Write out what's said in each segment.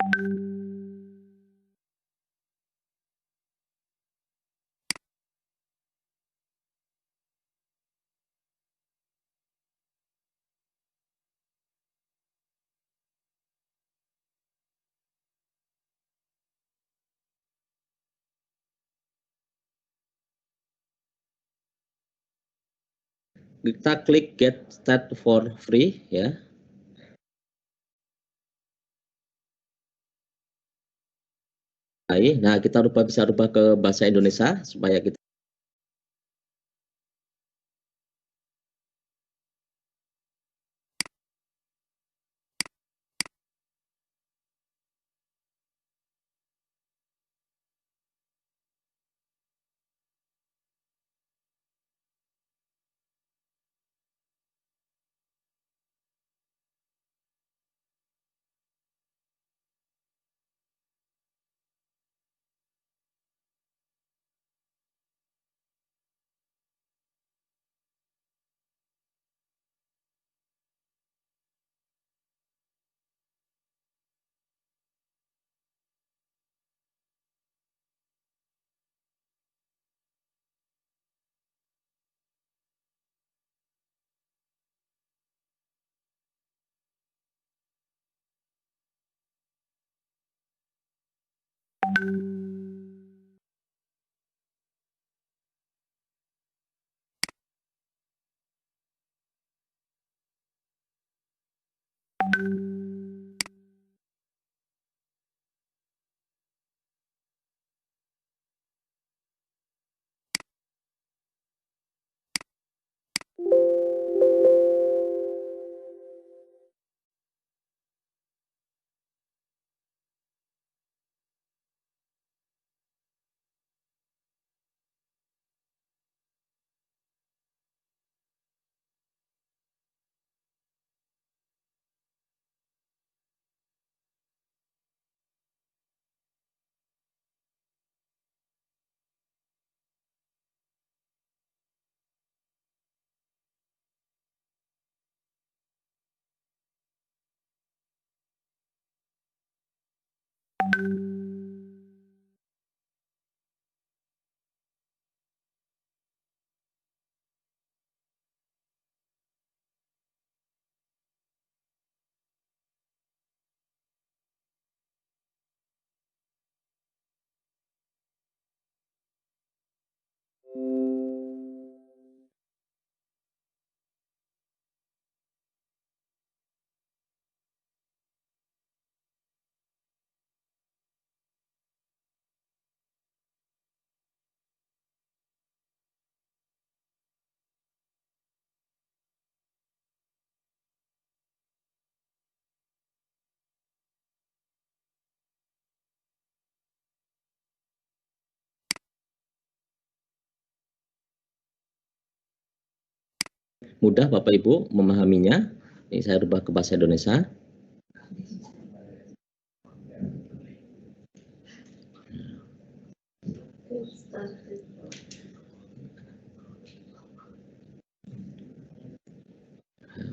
Kita klik get start for free ya. Nah, kita bisa rubah ke bahasa Indonesia supaya kita mudah Bapak Ibu memahaminya. Ini saya rubah ke bahasa Indonesia.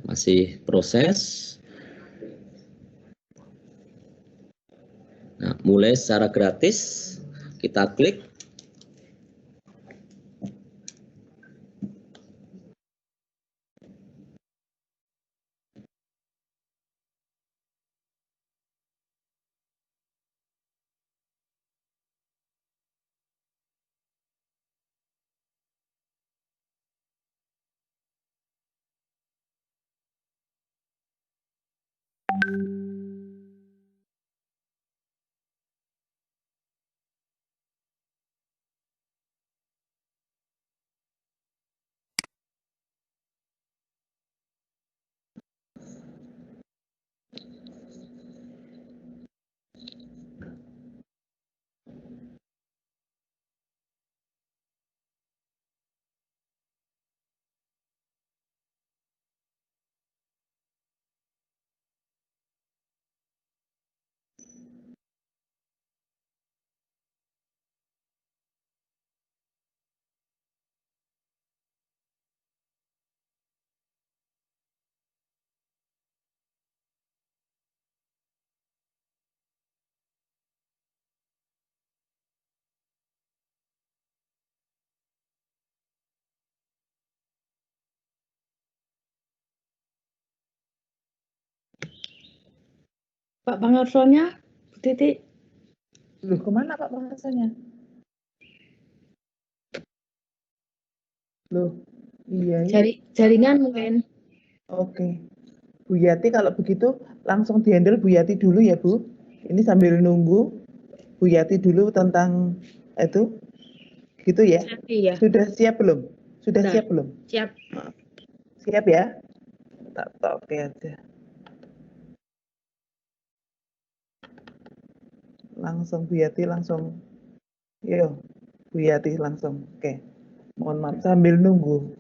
Masih proses. Nah, mulai secara gratis. Kita klik. Pak Pangarsonya, Bu Titi. Loh, kemana Pak Pangarsonya? Loh, iya. Jaringan mungkin. Oke. Bu Yati kalau begitu langsung dihandle Bu Yati dulu ya Bu. Ini sambil nunggu Bu Yati dulu tentang itu. Gitu ya. Iya. Sudah siap belum? Sudah siap belum? Siap. Siap ya? Tak oke aja. Langsung Bu Yati langsung. Yo, Bu Yati langsung. Oke. Mohon maaf sambil nunggu.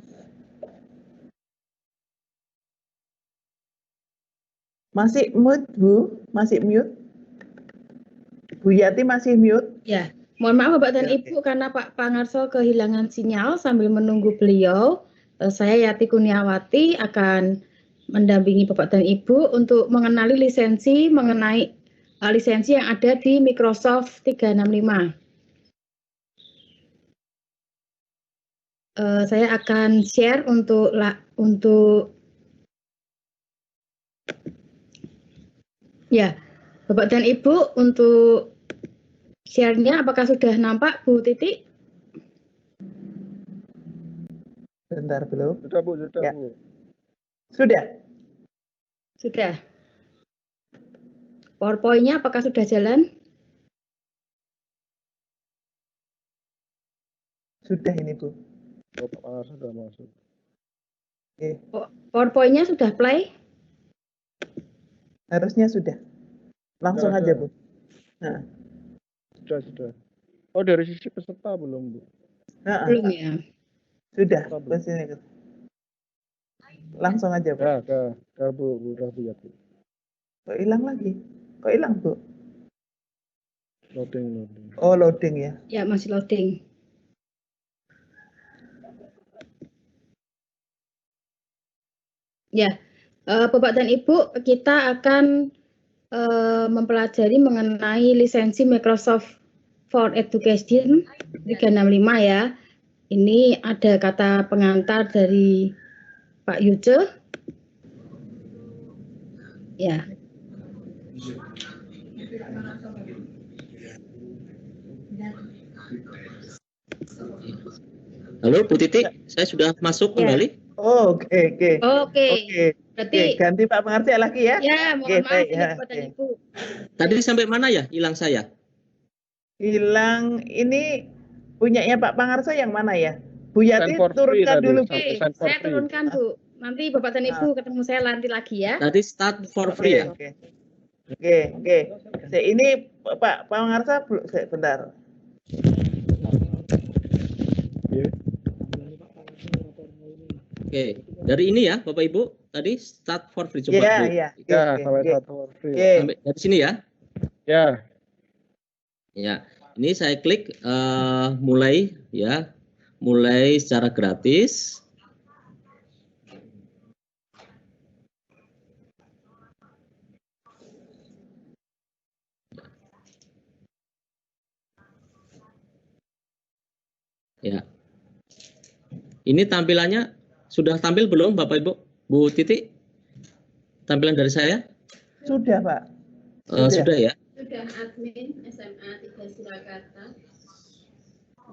Masih mute, Bu? Masih mute? Bu Yati masih mute? Ya, mohon maaf Bapak dan Ibu karena Pak Pangarso kehilangan sinyal sambil menunggu beliau. Saya Yati Kurniawati akan mendampingi Bapak dan Ibu untuk mengenali lisensi mengenai lisensi yang ada di Microsoft 365. Saya akan share untuk ya, Bapak dan Ibu untuk share-nya apakah sudah nampak Bu Titi? Bentar belum? Sudah Bu, sudah Ya. Bu. Sudah? Sudah. PowerPoint-nya apakah sudah jalan? Sudah ini Bu. Oh, Pak Pangarso sudah masuk. Oke. PowerPoint-nya sudah play? Harusnya sudah. Langsung Sudah, aja sudah. Bu. Nah. Sudah. Oh, dari sisi peserta belum Bu? Belum ya. Sudah. Belum. Langsung aja Bu. Ya, Bu, udah Bu Yati. Kok hilang lagi? Kok hilang Bu? Loading. Oh, loading ya. Ya, masih loading. Ya, Bapak dan Ibu, kita akan mempelajari mengenai lisensi Microsoft for Education 365 ya. Ini ada kata pengantar dari Pak Yuce. Ya. Halo Bu Titi, saya sudah masuk kembali. Oh, oke. Berarti ganti Pak Pangarso lagi ya. Ya, mohon maaf ya Bapak dan Ibu. Tadi sampai mana ya hilang saya? Hilang ini punyanya Pak Pangarso yang mana ya? Bu Yati Send for free turunkan tadi, dulu. Oke, send for saya free. turunkan Bu. Nanti Bapak dan Ibu ketemu saya nanti lagi ya. Tadi start for free ya? Oke. Ini Pak Pangarso bentar. Oke, dari ini ya Bapak Ibu, tadi start for free coba Bu. Iya. Sampai start for free. Sampai dari sini ya? Ya. Ya, ini saya klik mulai ya, mulai secara gratis. Ya, ini tampilannya sudah tampil belum Bapak Ibu? Bu Titi, tampilan dari saya? Sudah Pak. Sudah ya? Sudah admin SMA 3 Surakarta.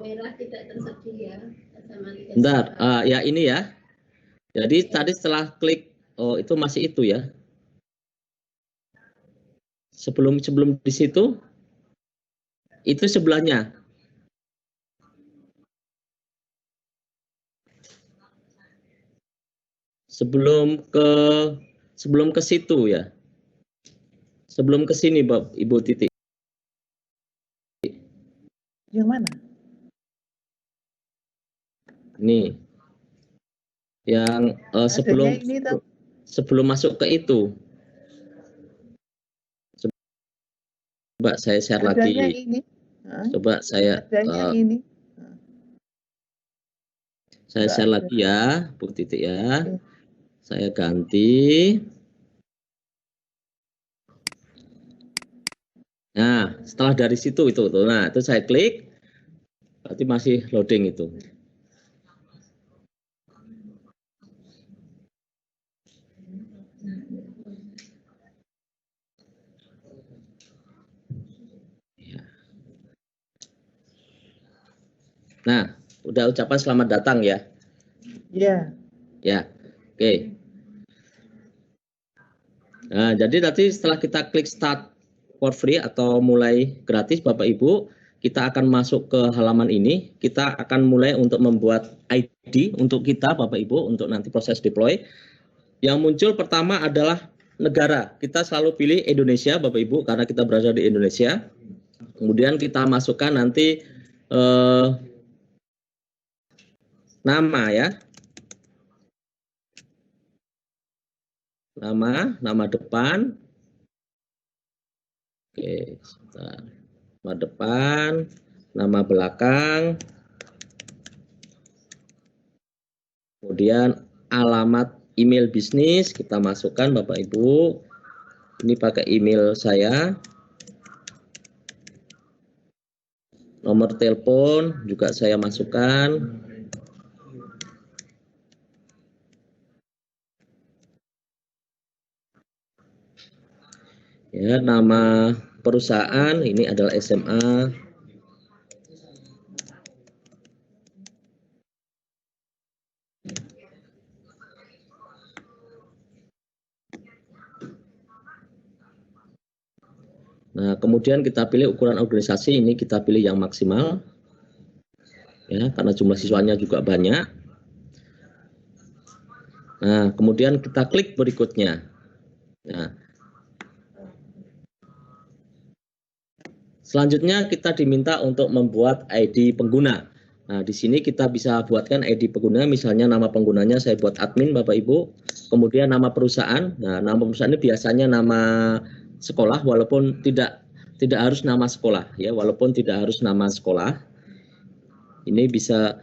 Merah tidak tersedia. SMA 3 Bentar, ya ini ya. Jadi tadi setelah klik, oh itu masih itu ya. Sebelum di situ, itu sebelahnya. Sebelum ke situ ya. Sebelum ke sini Ibu Titi. Yang mana? Nih. Yang sebelum masuk ke itu. Coba saya share lagi. Coba saya saya share lagi ya, Bu Titi ya. Saya ganti. Nah, setelah dari situ itu. Nah, itu saya klik. Berarti masih loading itu. Nah, udah ucapan selamat datang ya. Ya, Ya, oke. Nah, jadi nanti setelah kita klik start for free atau mulai gratis Bapak Ibu, kita akan masuk ke halaman ini. Kita akan mulai untuk membuat ID untuk kita Bapak Ibu untuk nanti proses deploy. Yang muncul pertama adalah negara. Kita selalu pilih Indonesia Bapak Ibu karena kita berada di Indonesia. Kemudian kita masukkan nanti nama ya. Nama depan. Oke, sebentar. Nama depan, nama belakang. Kemudian alamat email bisnis kita masukkan Bapak Ibu. Ini pakai email saya. Nomor telepon juga saya masukkan. Ya, nama perusahaan ini adalah SMA. Nah, kemudian kita pilih ukuran organisasi, ini kita pilih yang maksimal. Ya, karena jumlah siswanya juga banyak. Nah, kemudian kita klik berikutnya. Nah, selanjutnya kita diminta untuk membuat ID pengguna. Nah, di sini kita bisa buatkan ID pengguna, misalnya nama penggunanya saya buat admin Bapak Ibu. Kemudian nama perusahaan. Nah, nama perusahaan ini biasanya nama sekolah walaupun tidak harus nama sekolah ya, walaupun tidak harus nama sekolah. Ini bisa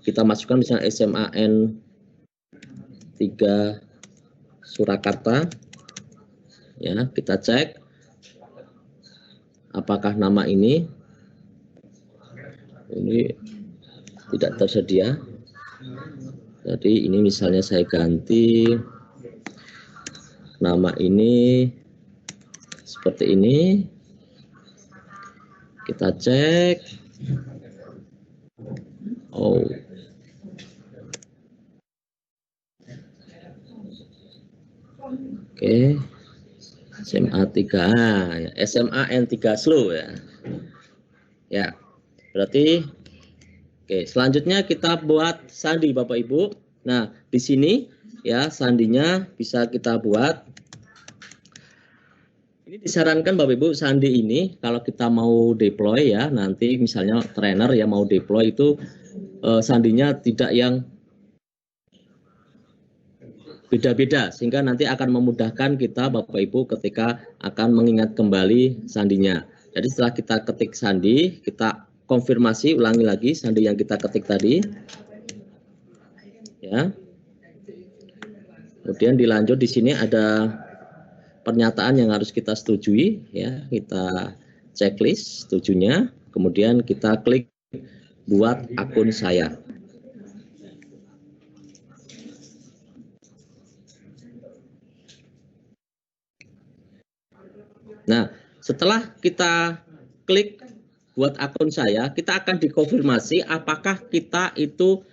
kita masukkan misalnya SMAN 3 Surakarta. Ya, kita cek apakah nama ini tidak tersedia. Jadi ini misalnya saya ganti nama ini seperti ini. Kita cek. Oh. Oke. SMA 3, SMAN 3 Slow ya. Ya. Berarti oke, selanjutnya kita buat sandi Bapak Ibu. Nah, di sini ya sandinya bisa kita buat. Ini disarankan Bapak Ibu sandi ini kalau kita mau deploy ya, nanti misalnya trainer ya mau deploy itu sandinya tidak yang beda-beda sehingga nanti akan memudahkan kita Bapak Ibu ketika akan mengingat kembali sandinya. Jadi setelah kita ketik sandi, kita konfirmasi ulangi lagi sandi yang kita ketik tadi. Ya. Kemudian dilanjut di sini ada pernyataan yang harus kita setujui ya, kita checklist setujunya, kemudian kita klik buat akun saya. Nah, setelah kita klik buat akun saya, kita akan dikonfirmasi apakah kita itu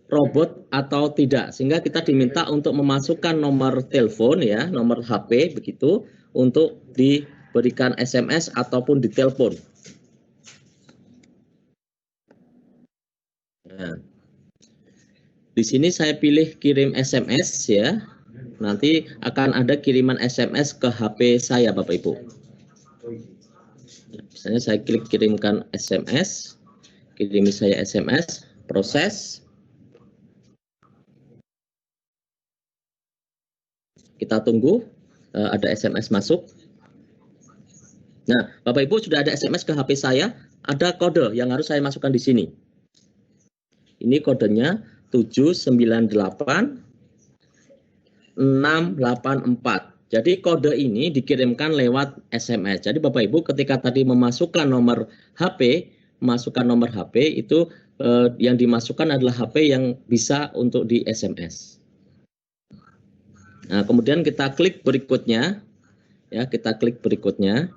robot atau tidak, sehingga kita diminta untuk memasukkan nomor telepon ya, nomor HP begitu untuk diberikan SMS ataupun ditelepon. Nah, di sini saya pilih kirim SMS ya. Nanti akan ada kiriman SMS ke HP saya Bapak Ibu. Misalnya saya klik kirimkan SMS, kirimi saya SMS, proses. Kita tunggu ada SMS masuk. Nah, Bapak Ibu sudah ada SMS ke HP saya, ada kode yang harus saya masukkan di sini. Ini kodenya 798-684. Jadi kode ini dikirimkan lewat SMS. Jadi Bapak Ibu ketika tadi memasukkan nomor HP, itu yang dimasukkan adalah HP yang bisa untuk di SMS. Nah, kemudian kita klik berikutnya. Ya, kita klik berikutnya.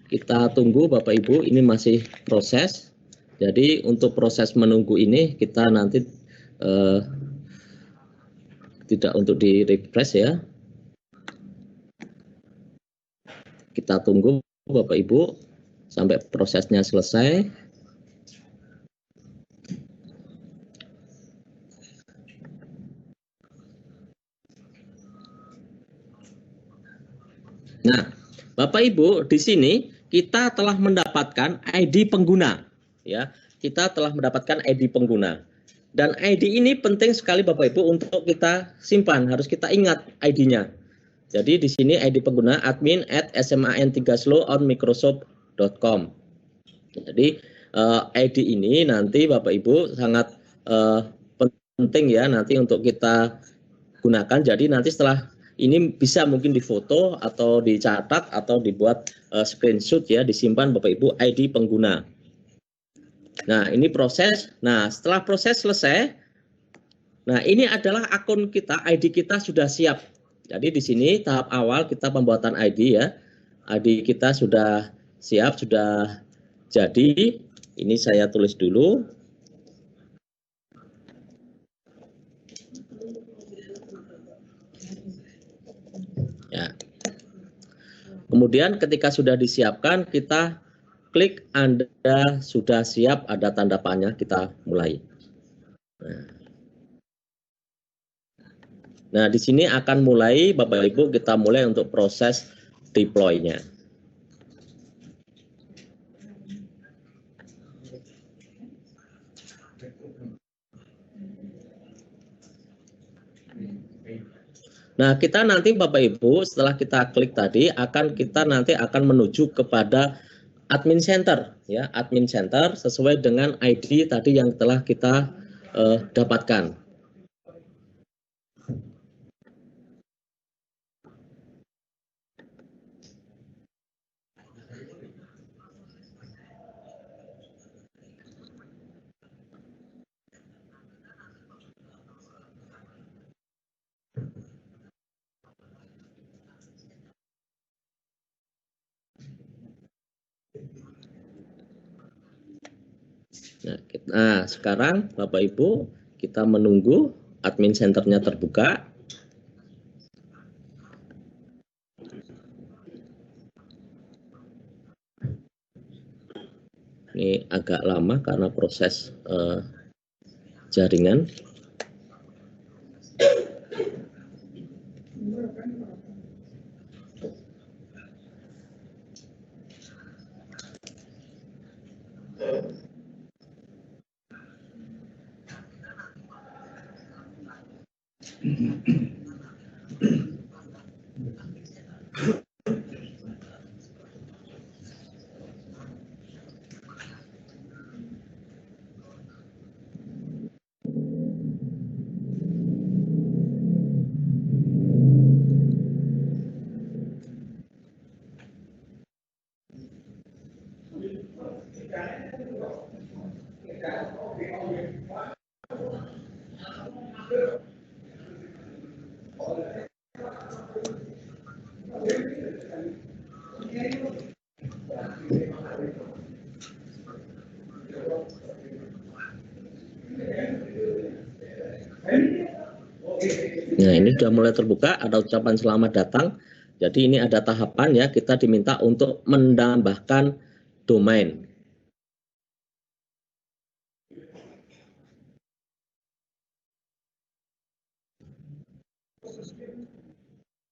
kita tunggu Bapak Ibu, ini masih proses. Jadi untuk proses menunggu ini kita nanti tidak untuk di refresh ya. Kita tunggu Bapak Ibu sampai prosesnya selesai. Nah, Bapak Ibu, di sini kita telah mendapatkan ID pengguna, ya. Kita telah mendapatkan ID pengguna. Dan ID ini penting sekali Bapak Ibu untuk kita simpan, harus kita ingat ID-nya. Jadi di sini ID pengguna admin@sman3slow on microsoft.com. Jadi ID ini nanti Bapak Ibu sangat penting ya nanti untuk kita gunakan. Jadi nanti setelah ini bisa mungkin difoto atau dicatat atau dibuat screenshot ya, disimpan Bapak Ibu ID pengguna. Nah, ini proses. Nah, setelah proses selesai, nah ini adalah akun kita, ID kita sudah siap. Jadi di sini tahap awal kita pembuatan ID ya. ID kita sudah siap, sudah jadi. Ini saya tulis dulu. Ya. Kemudian ketika sudah disiapkan, kita klik Anda sudah siap, ada tanda panah, kita mulai. Nah, di sini akan mulai Bapak Ibu kita mulai untuk proses deploy-nya. Nah, kita nanti Bapak Ibu setelah kita klik tadi kita nanti akan menuju kepada admin center ya, admin center sesuai dengan ID tadi yang telah kita dapatkan. Nah, sekarang Bapak Ibu kita menunggu admin centernya terbuka. Ini agak lama karena proses jaringan. Nah, ini sudah mulai terbuka, ada ucapan selamat datang. Jadi ini ada tahapan ya, kita diminta untuk menambahkan domain.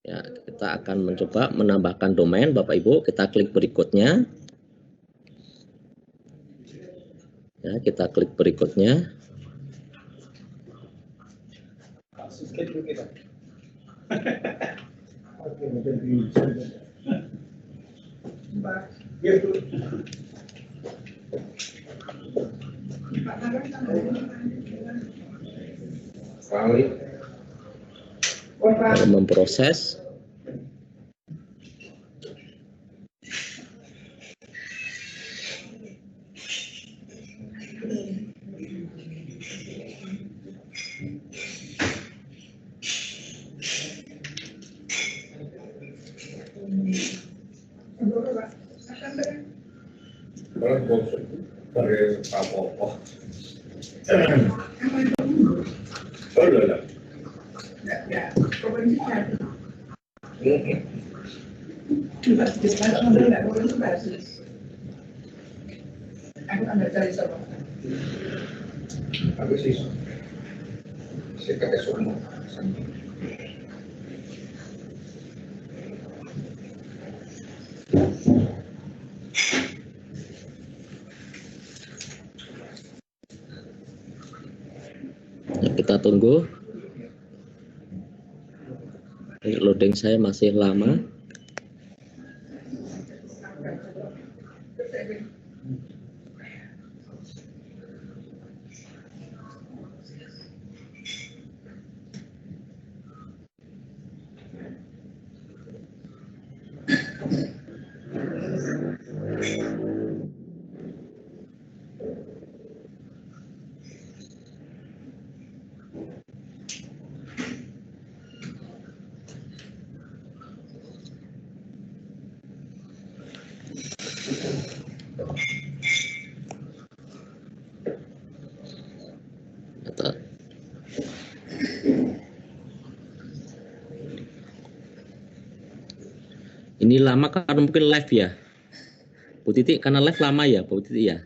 Ya, kita akan mencoba menambahkan domain, Bapak Ibu. Kita klik berikutnya. Ya, kita klik berikutnya. Memproses. Kita tunggu. Loading saya masih lama. Ini lama karena mungkin live ya, Bu Titi, karena live lama ya, Bu Titi ya?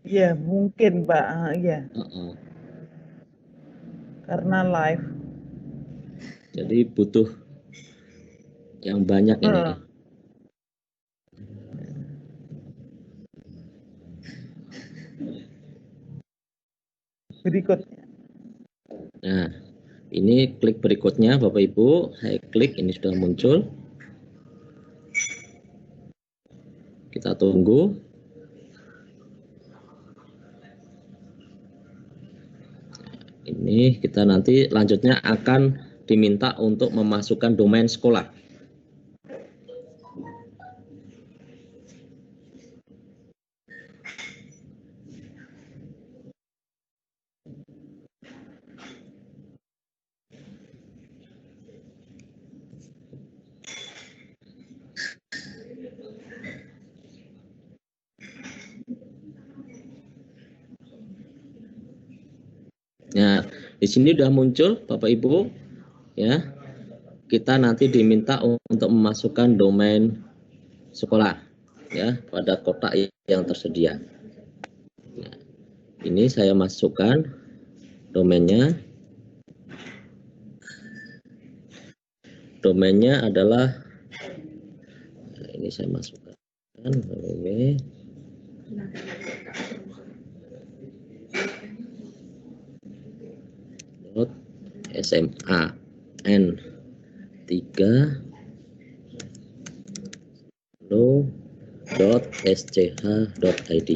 Iya, mungkin Pak, iya. Karena live. Jadi butuh yang banyak ini. Berikutnya. Nah, ini klik berikutnya Bapak Ibu, saya klik, ini sudah muncul. Kita tunggu. Ini kita nanti lanjutnya akan diminta untuk memasukkan domain sekolah. Nah, di sini sudah muncul Bapak Ibu, ya. Kita nanti diminta untuk memasukkan domain sekolah, ya, pada kotak yang tersedia. Nah, ini saya masukkan domainnya. Domainnya adalah, nah, ini saya masukkan www. SMA-N3.lo.sch.id.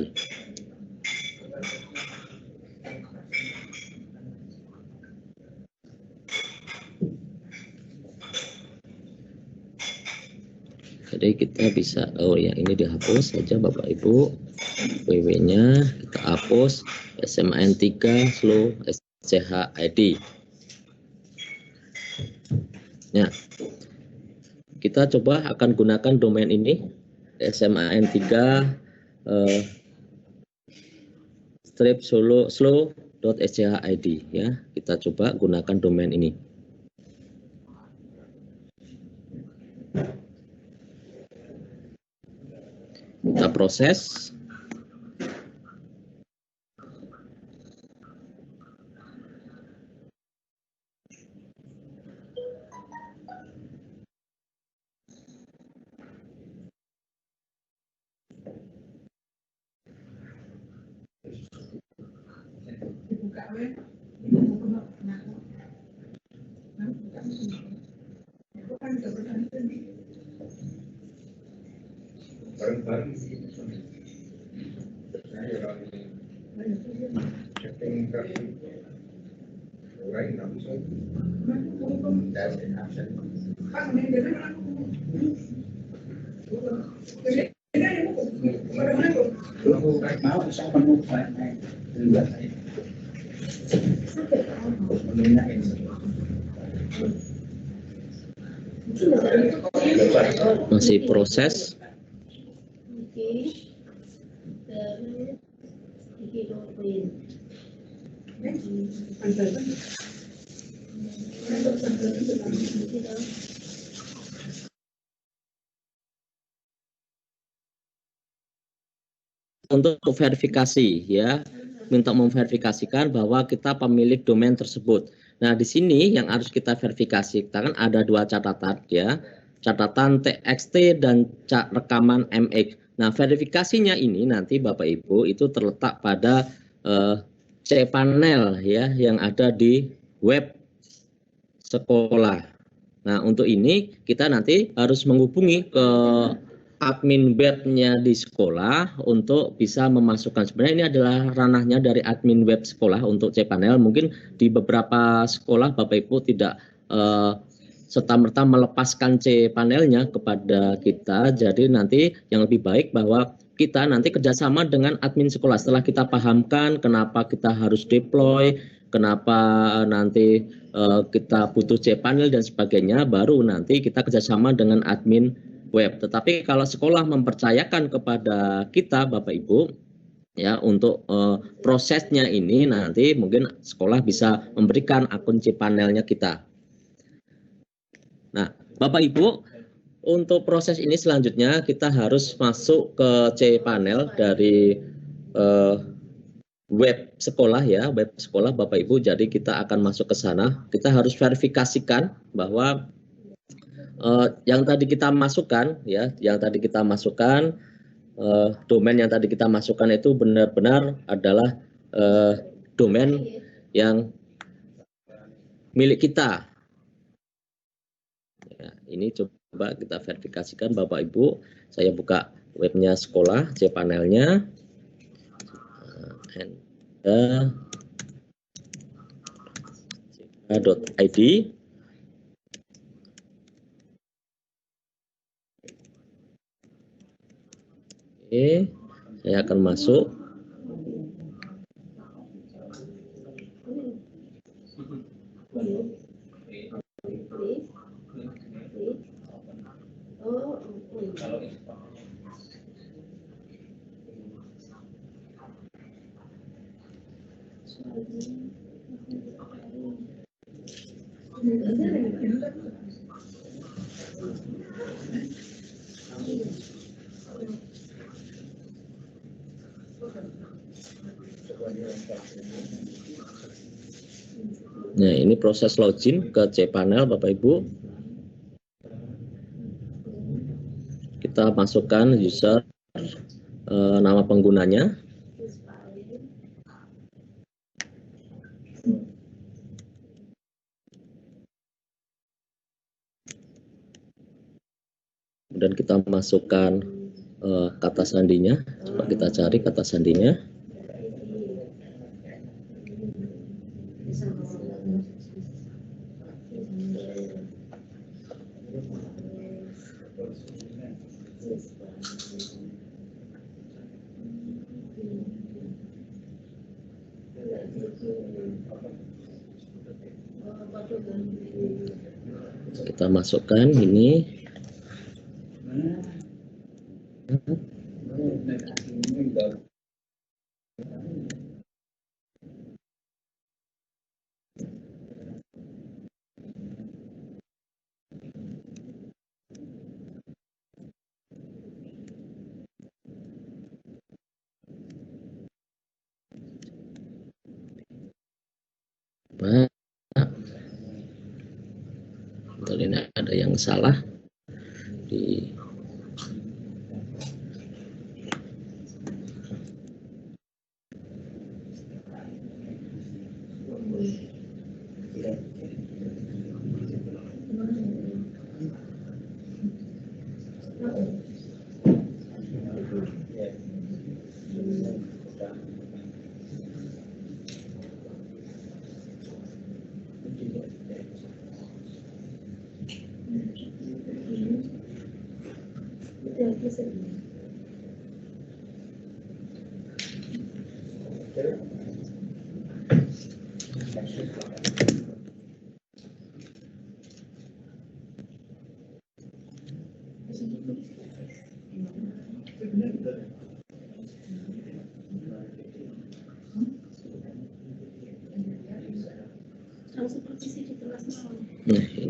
Jadi kita bisa, oh ya, ini dihapus saja Bapak Ibu, ww-nya kita hapus, SMAN3.lo.sch.id. Nah, kita coba akan gunakan domain ini, SMAN3.slow.sch.id, ya. Kita coba gunakan domain ini. Kita proses. Masih proses. Untuk verifikasi ya, minta memverifikasikan bahwa kita pemilik domain tersebut. Nah, di sini yang harus kita verifikasi, kita kan ada dua catatan ya, catatan TXT dan rekaman MX. Nah, verifikasinya ini nanti Bapak Ibu itu terletak pada cPanel ya yang ada di web sekolah. Nah, untuk ini kita nanti harus menghubungi ke admin webnya di sekolah untuk bisa memasukkan. Sebenarnya ini adalah ranahnya dari admin web sekolah untuk cPanel. Mungkin di beberapa sekolah Bapak Ibu tidak serta-merta melepaskan cPanelnya kepada kita. Jadi nanti yang lebih baik bahwa kita nanti kerjasama dengan admin sekolah. Setelah kita pahamkan kenapa kita harus deploy, kenapa nanti kita butuh cPanel dan sebagainya, baru nanti kita kerjasama dengan admin web. Tetapi kalau sekolah mempercayakan kepada kita Bapak Ibu ya untuk prosesnya ini, nanti mungkin sekolah bisa memberikan akun cPanelnya kita. Nah, Bapak Ibu, untuk proses ini selanjutnya kita harus masuk ke cPanel dari web sekolah ya, web sekolah Bapak Ibu. Jadi kita akan masuk ke sana. Kita harus verifikasikan bahwa yang tadi kita masukkan ya, domain yang tadi kita masukkan itu benar-benar adalah domain yang milik kita. Ya, ini coba kita verifikasikan Bapak Ibu. Saya buka webnya sekolah, cPanelnya. .id. Oke, saya akan masuk. Nah, ini proses login ke cPanel Bapak Ibu. Kita masukkan user, nama penggunanya. Kemudian kita masukkan kata sandinya. Coba kita cari kata sandinya. Kita masukkan ini. Ini ada yang salah di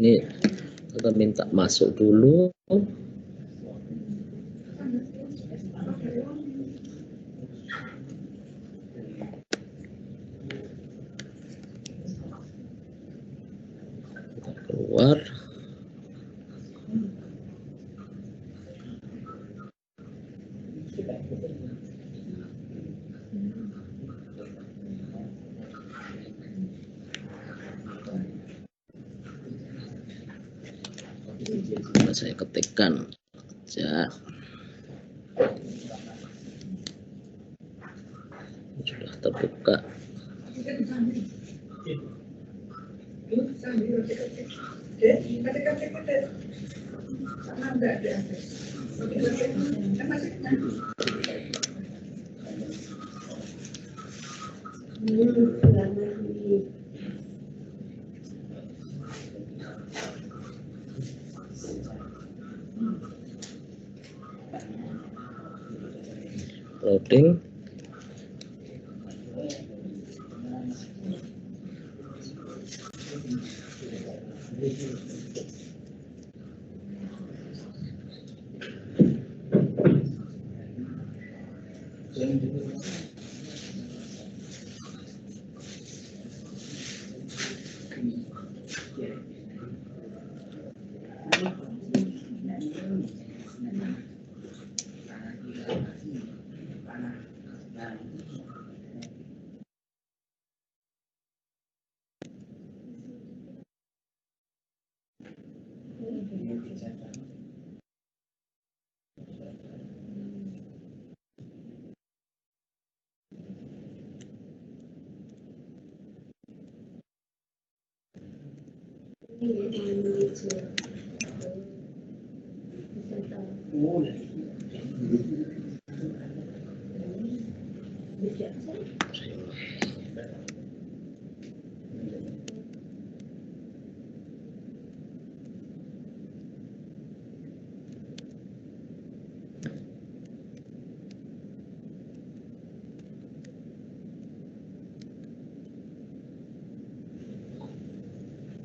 Ini kita minta masuk dulu. Kita keluar. Saya ketikkan aja. Sudah terbuka. Loading.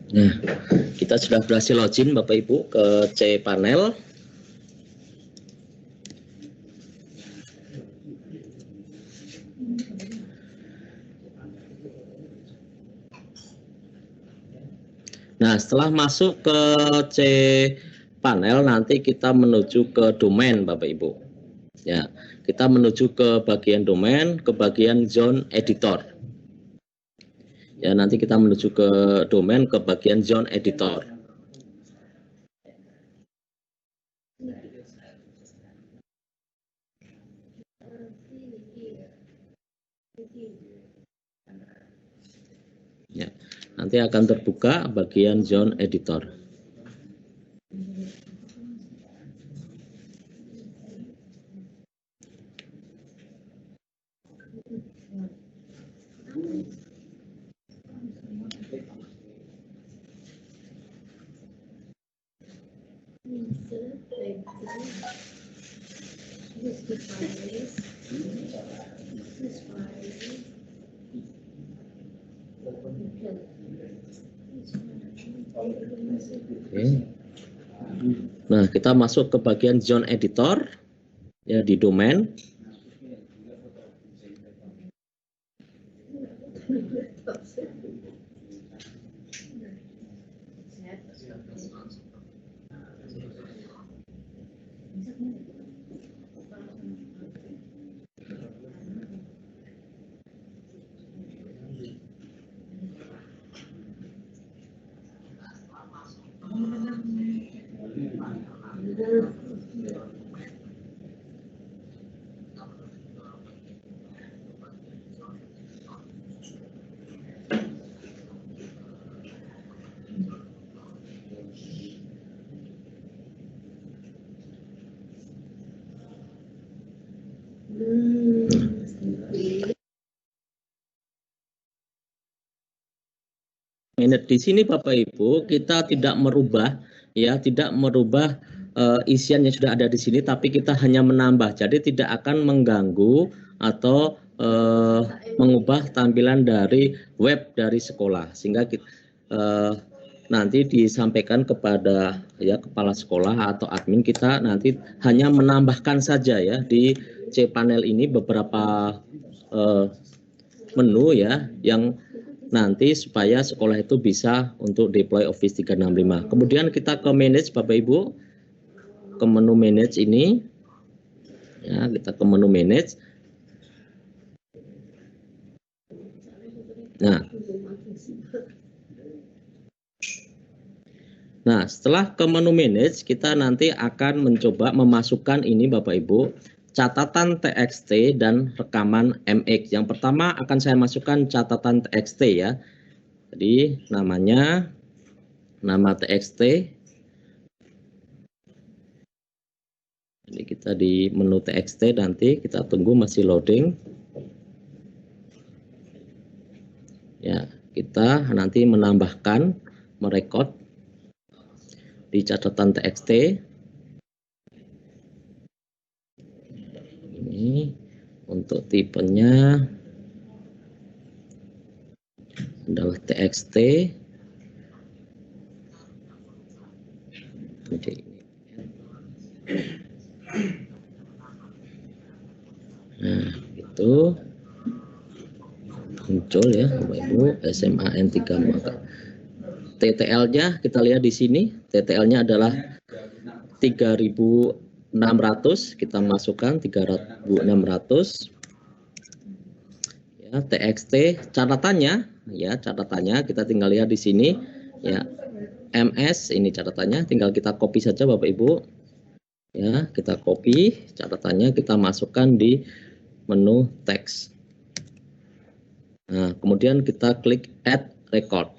Nah, kita sudah berhasil login Bapak Ibu ke cPanel. Nah, setelah masuk ke cPanel nanti kita menuju ke domain Bapak Ibu. Ya, kita menuju ke bagian domain, ke bagian zone editor. Ya, nanti kita menuju ke domain, ke bagian zone editor. Ya, nanti akan terbuka bagian zone editor. Oke. Nah, kita masuk ke bagian zone editor ya di domain. Di sini Bapak Ibu kita tidak merubah isian yang sudah ada di sini, tapi kita hanya menambah. Jadi tidak akan mengganggu atau mengubah tampilan dari web dari sekolah, sehingga kita, nanti disampaikan kepada ya kepala sekolah atau admin. Kita nanti hanya menambahkan saja ya di cPanel ini beberapa menu ya yang nanti supaya sekolah itu bisa untuk deploy Office 365. Kemudian kita ke manage Bapak Ibu, ke menu manage ini ya, kita ke menu manage. Nah, setelah ke menu manage, kita nanti akan mencoba memasukkan ini Bapak Ibu, catatan TXT dan rekaman MX. Yang pertama akan saya masukkan catatan TXT ya. Jadi namanya, nama TXT. Jadi kita di menu TXT nanti kita tunggu masih loading. Ya, kita nanti menambahkan, merekod di catatan TXT. Ini untuk tipenya adalah TXT. Nah, itu muncul ya Bapak Ibu, SMAN 3 maka. TTL-nya kita lihat di sini, TTL-nya adalah 3.600, kita masukkan 3.600. Ya, TXT catatannya ya, catatannya kita tinggal lihat di sini ya. MS ini catatannya, tinggal kita copy saja Bapak Ibu. Ya, kita copy catatannya, kita masukkan di menu teks. Nah, kemudian kita klik add record.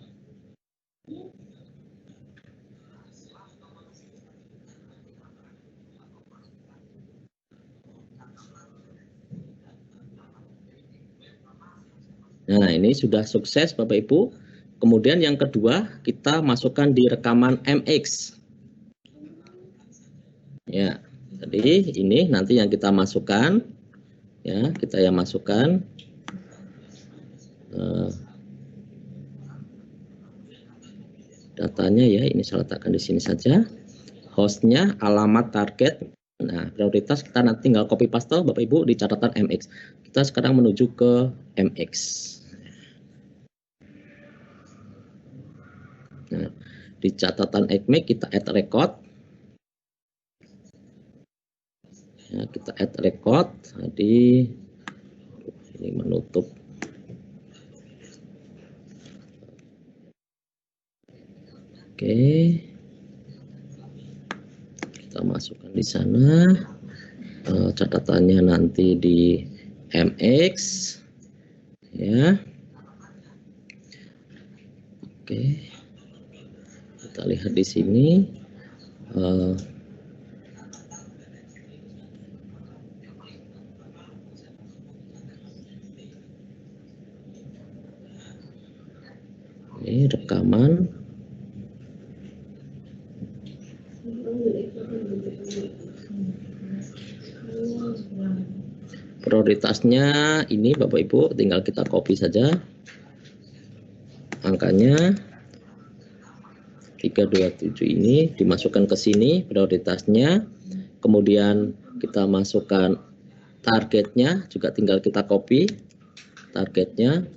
Nah, ini sudah sukses Bapak Ibu. Kemudian yang kedua, kita masukkan di rekaman MX. Ya, jadi ini nanti yang kita masukkan. Ya, kita yang masukkan. Datanya ya, ini saya letakkan di sini saja. Hostnya, alamat target. Nah, prioritas kita nanti tinggal copy paste Bapak Ibu di catatan MX. Kita sekarang menuju ke MX. Nah, di catatan MX kita add record. Ya, kita add record. Jadi ini menutup. Oke. Kita masukkan di sana. Catatannya nanti di MX. Ya. Oke. Kita lihat di sini. Ini rekaman. Prioritasnya ini Bapak Ibu, tinggal kita copy saja. Angkanya 327 ini dimasukkan ke sini prioritasnya. Kemudian kita masukkan targetnya, juga tinggal kita copy targetnya.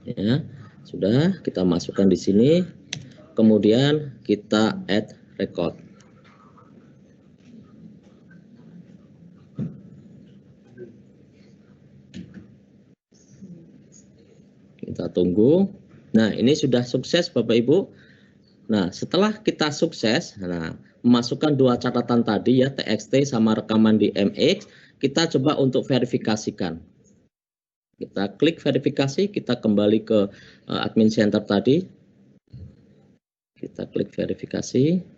Ya, sudah kita masukkan di sini. Kemudian kita add record. Kita tunggu. Nah, ini sudah sukses Bapak Ibu. Nah, setelah kita sukses, memasukkan dua catatan tadi ya, TXT sama rekaman di MX, kita coba untuk verifikasikan. Kita klik verifikasi, kita kembali ke admin center tadi. Kita klik verifikasi.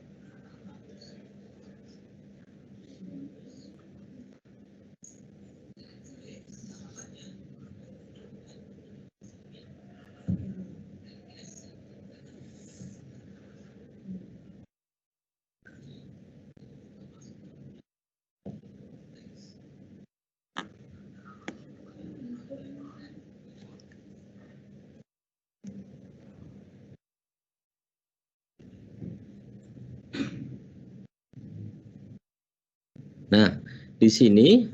Nah, di sini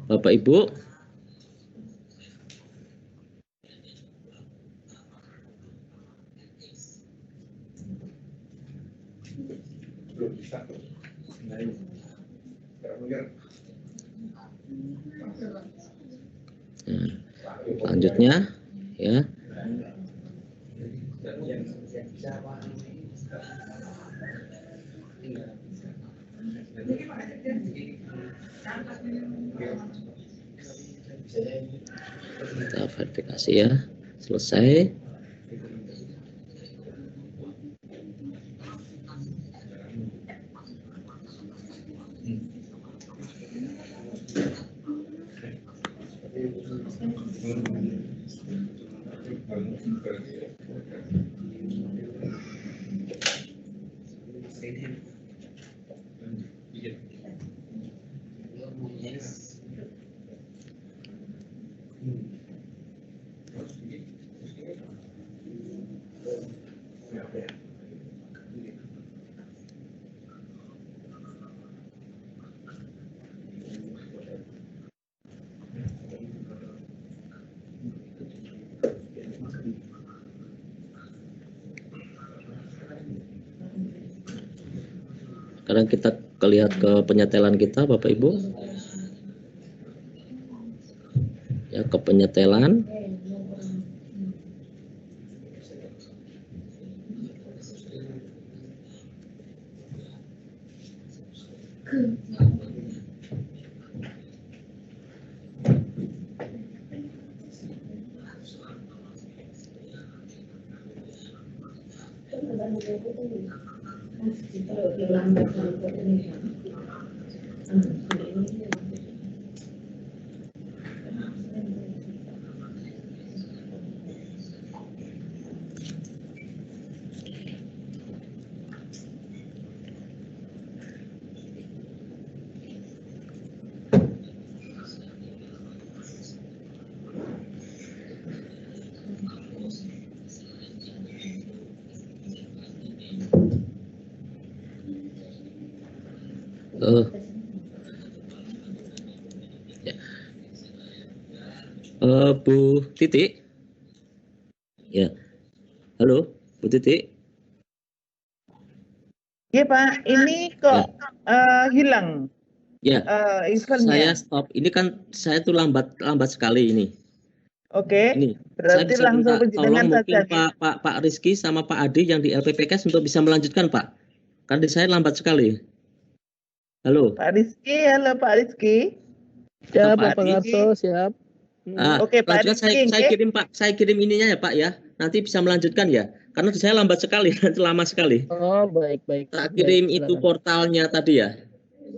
Bapak Ibu selanjutnya ya. Kita verifikasi ya. Selesai. Sekarang kita lihat ke penyetelan kita Bapak Ibu. Ya, ke penyetelan. Bu Titi. Ya. Halo, Bu Titi. Iya Pak, ini kok hilang Ya. eventnya. Saya stop. Ini kan saya tuh lambat sekali ini. Oke. Ini. Berarti Saya bisa langsung minta tolong saja. mungkin Pak Rizky sama Pak Adi yang di LPPKS untuk bisa melanjutkan Pak. Karena saya lambat sekali. Halo. Pak Rizky, halo Pak Rizky. Siap, Pak Pak Ngarso, siap. Oke, Pak Rizky, saya kirim ininya ya Pak ya. Nanti bisa melanjutkan ya. Karena saya lambat sekali, lama sekali. Oh, baik. Tak kirim Baik, itu portalnya tadi ya.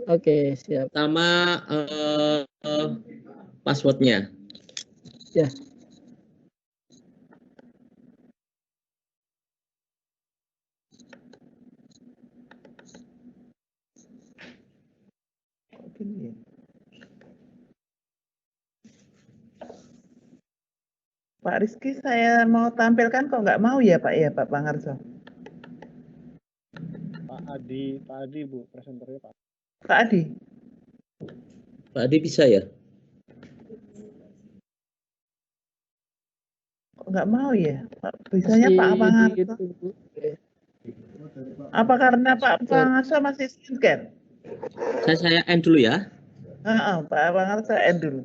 Oke, siap. Sama passwordnya. Ya. Pak Rizky, saya mau tampilkan kok nggak mau ya Pak Pangarso? Pak Adi Bu, presenternya Pak. Pak Adi. Pak Adi bisa ya? Kok nggak mau ya? Bisanya Pak Pangarso. Apa karena Pak Pangarso masih scan? Saya end dulu ya. Pak Pangarso end dulu.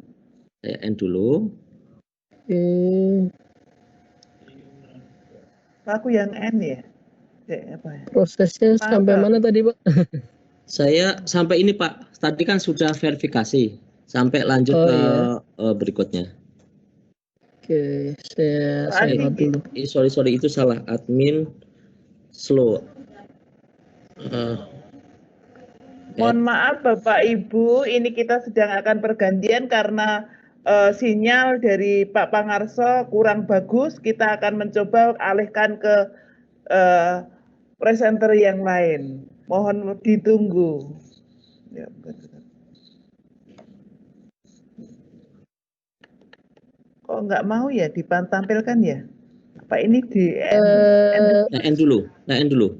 Saya end dulu. Aku yang end ya. Prosesnya sampai mana tadi Pak? Saya sampai ini Pak. Tadi kan sudah verifikasi. Sampai lanjut ke berikutnya. Oke, saya lihat dulu. Sorry itu salah. Admin slow. Mohon maaf Bapak Ibu, ini kita sedang akan pergantian karena sinyal dari Pak Pangarso kurang bagus. Kita akan mencoba alihkan ke presenter yang lain. Mohon ditunggu. Ya, kok nggak mau ya ditampilkan ya? Apa ini di end dulu? End dulu.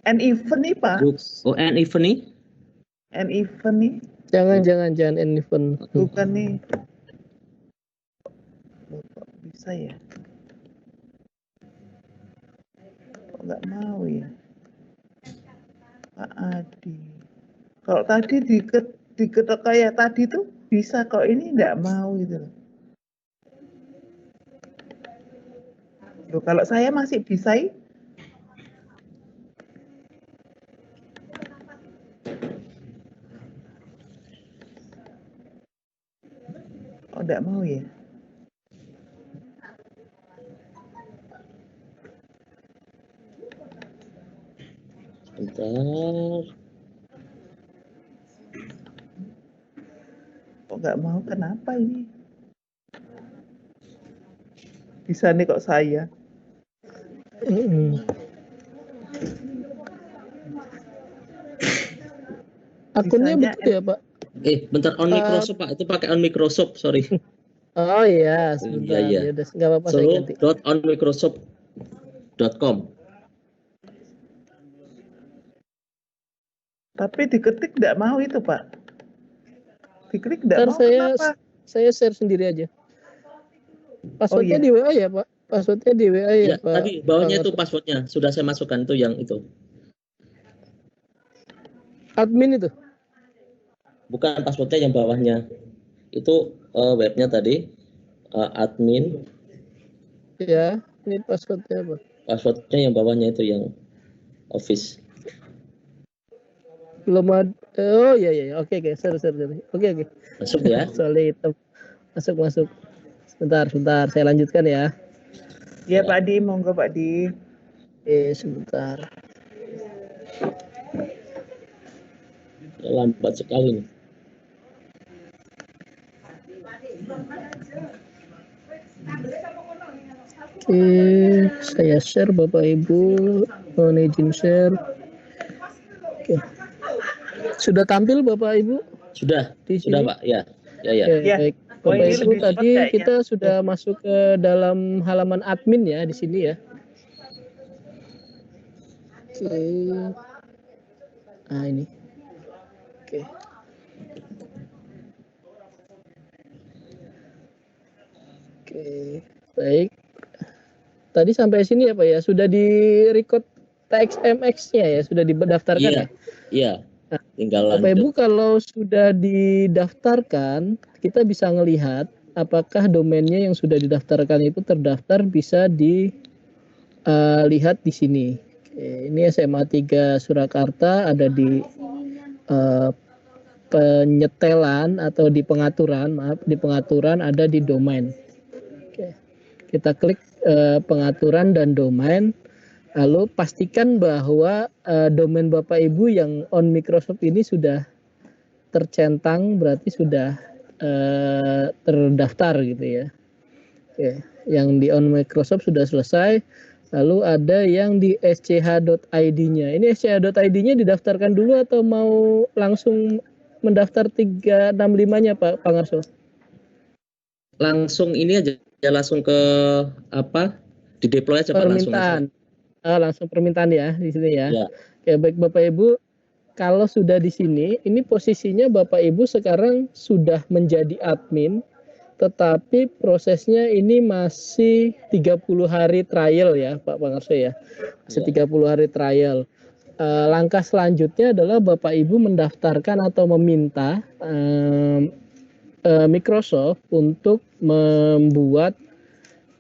End event nih Pak. End event nih? and event nih. Jangan event. Bukan nih. Loh, kok bisa ya? Kok nggak mau ya? Pak Adi. Kalau tadi diketok kayak tadi tuh bisa, kok ini nggak mau gitu loh. Loh, kalau saya masih bisa ya? Oh, nggak mau ya? Bentar. Kok nggak mau, kenapa ini? Bisa nih kok saya. Akunnya Bisanya betul ya Pak? Bentar, on Microsoft Pak, itu pakai on Microsoft, sorry. Oh iya, sebentar. Iya. Ya udah, nggak apa-apa saya ganti. onmicrosoft.com. Tapi diketik nggak mau itu, Pak. Diklik nggak Ntar mau, kenapa? saya share sendiri aja. Passwordnya iya. di WA ya Pak? Passwordnya di WA ya Ya, Pak? tadi bawahnya itu passwordnya sudah saya masukkan, itu yang itu. Admin itu? Bukan passwordnya, yang bawahnya itu webnya tadi admin. Ya, ini passwordnya apa? Passwordnya yang bawahnya itu yang office. Belum ada. Oh iya. Oke. Sorry. Oke. Masuk ya. Soalnya itu masuk. Sebentar. Saya lanjutkan ya. Ya Pak Di, monggo Pak Di. Sebentar. Lambat sekali nih. Oke, saya share Bapak Ibu, mohon izin share. Oke. Sudah tampil Bapak Ibu? Sudah Pak, ya. Baik. Oh, Bapak ini Ibu, lebih tadi cepat kita sudah masuk ke dalam halaman admin ya di sini ya. Oke. Nah ini. Oke. Oke, baik. Tadi sampai sini ya Pak ya, sudah di record TXMX-nya ya, sudah didaftarkan ya? Iya. Nah, tinggal Bapak Ibu, kalau sudah didaftarkan, kita bisa melihat apakah domainnya yang sudah didaftarkan itu terdaftar, bisa dilihat di sini. Oke, ini SMA 3 Surakarta, ada di penyetelan atau di pengaturan, ada di domain. Oke. Kita klik pengaturan dan domain, lalu pastikan bahwa domain Bapak Ibu yang on Microsoft ini sudah tercentang, berarti sudah terdaftar gitu ya. Oke, yang di on Microsoft sudah selesai. Lalu ada yang di sch.id-nya. Ini sch.id-nya didaftarkan dulu atau mau langsung mendaftar 365-nya Pak Pangarso? Langsung ini aja, langsung ke di deploy aja Pak, permintaan. Langsung permintaan ya di sini ya. Ya. Oke, baik Bapak Ibu, kalau sudah di sini, ini posisinya Bapak Ibu sekarang sudah menjadi admin, tetapi prosesnya ini masih 30 hari trial ya Pak Pangarso ya. Masih 30 hari trial. Langkah selanjutnya adalah Bapak Ibu mendaftarkan atau meminta Microsoft untuk membuat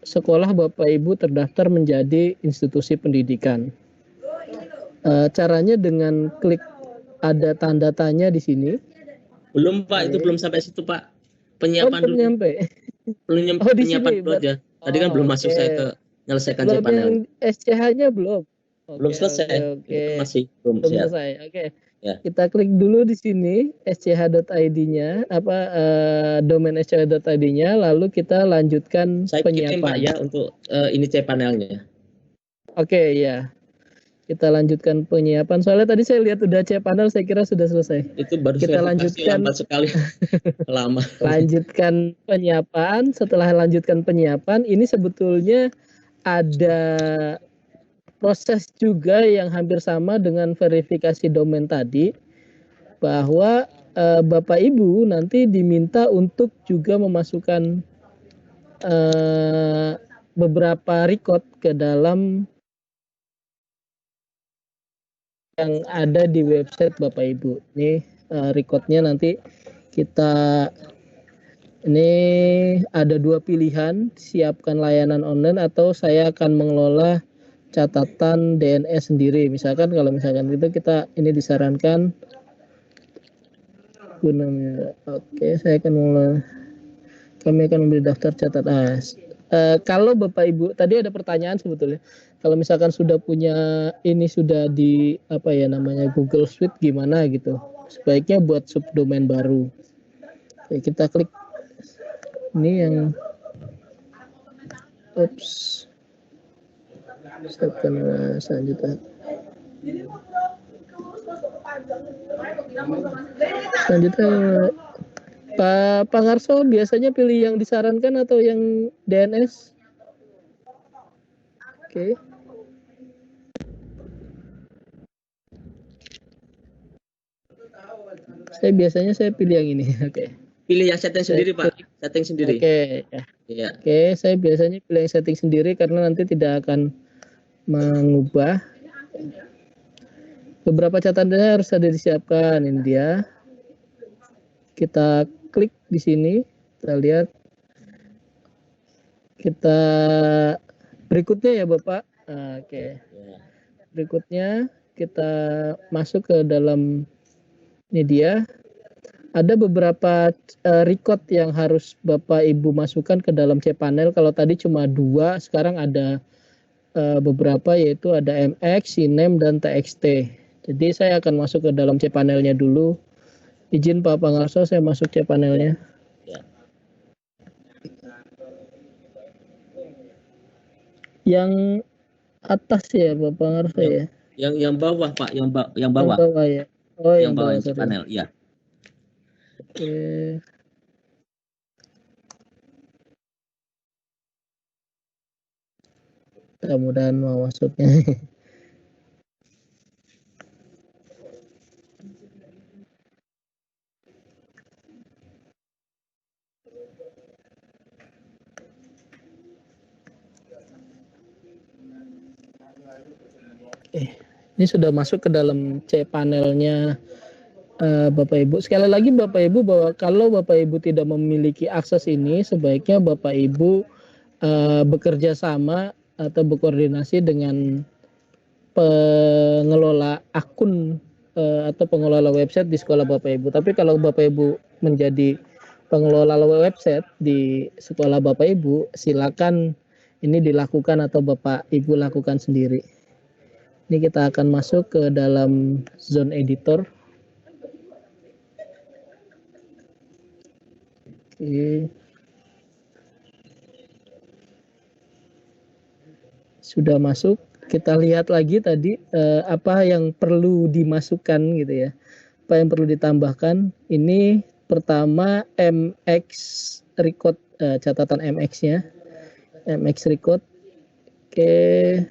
sekolah Bapak Ibu terdaftar menjadi institusi pendidikan. Caranya dengan klik ada tanda tanya di sini. Belum Pak, itu belum sampai situ Pak. Penyiapan dulu. Penyiapan dulu aja. Tadi kan belum masuk saya ke menyelesaikan cPanel. SCH-nya belum. Belum selesai. Oke. Masih belum selesai. Oke. Ya. Kita klik dulu di sini sch.id-nya, domain sch.id-nya, lalu kita lanjutkan penyiapan. Pak ya untuk ini cPanel-nya. Oke, ya. Kita lanjutkan penyiapan. Soalnya tadi saya lihat udah cPanel, saya kira sudah selesai. Itu baru kita lanjutkan lambat sekali. Lama. Lanjutkan penyiapan. Setelah lanjutkan penyiapan, ini sebetulnya ada proses juga yang hampir sama dengan verifikasi domain tadi. bahwa Bapak Ibu nanti diminta untuk juga memasukkan beberapa record ke dalam yang ada di website Bapak Ibu. Ini recordnya nanti kita, ini ada dua pilihan, siapkan layanan online atau saya akan mengelola catatan DNS sendiri. Misalkan kalau misalkan itu kita ini disarankan gunanya. Oke, saya akan mengelola. Kami akan memberi daftar catatan. Kalau Bapak Ibu tadi ada pertanyaan sebetulnya. Kalau misalkan sudah punya ini sudah di apa ya namanya Google Suite gimana gitu. Sebaiknya buat subdomain baru. Oke, kita klik ini yang stepkan selanjutnya. Selanjutnya Pak Pangarso biasanya pilih yang disarankan atau yang DNS? Oke. Saya pilih yang ini. Oke. Pilih yang setting sendiri, Pak. Setting sendiri. Oke. Ya. Oke, saya biasanya pilih yang setting sendiri karena nanti tidak akan mengubah. Beberapa catatannya harus ada disiapkan. Ini dia. Kita klik di sini, kita lihat. Kita berikutnya ya Bapak. Oke. Berikutnya kita masuk ke dalam ini dia. Ada beberapa record yang harus Bapak Ibu masukkan ke dalam cPanel. Kalau tadi cuma 2, sekarang ada beberapa, yaitu ada MX, CNAME, dan TXT. Jadi saya akan masuk ke dalam cPanelnya dulu. Izin Pak Pangarso, saya masuk cPanelnya. Ya. Yang atas ya Pak Pangarso ya? Yang bawah Pak, yang bawah. Yang bawah ya. Oh, yang bawah cPanel, ya. Oke. Mudah-mudahan mau masuknya. Ini sudah masuk ke dalam cPanelnya Bapak Ibu. Sekali lagi Bapak Ibu, bahwa kalau Bapak Ibu tidak memiliki akses ini, sebaiknya Bapak Ibu bekerja sama atau berkoordinasi dengan pengelola akun atau pengelola website di sekolah Bapak Ibu. Tapi kalau Bapak Ibu menjadi pengelola website di sekolah Bapak Ibu, silakan ini dilakukan atau Bapak Ibu lakukan sendiri. Ini kita akan masuk ke dalam zone editor. Oke. Sudah masuk. Kita lihat lagi tadi apa yang perlu dimasukkan gitu ya. Apa yang perlu ditambahkan. Ini pertama MX record, catatan MX-nya. MX record. Oke.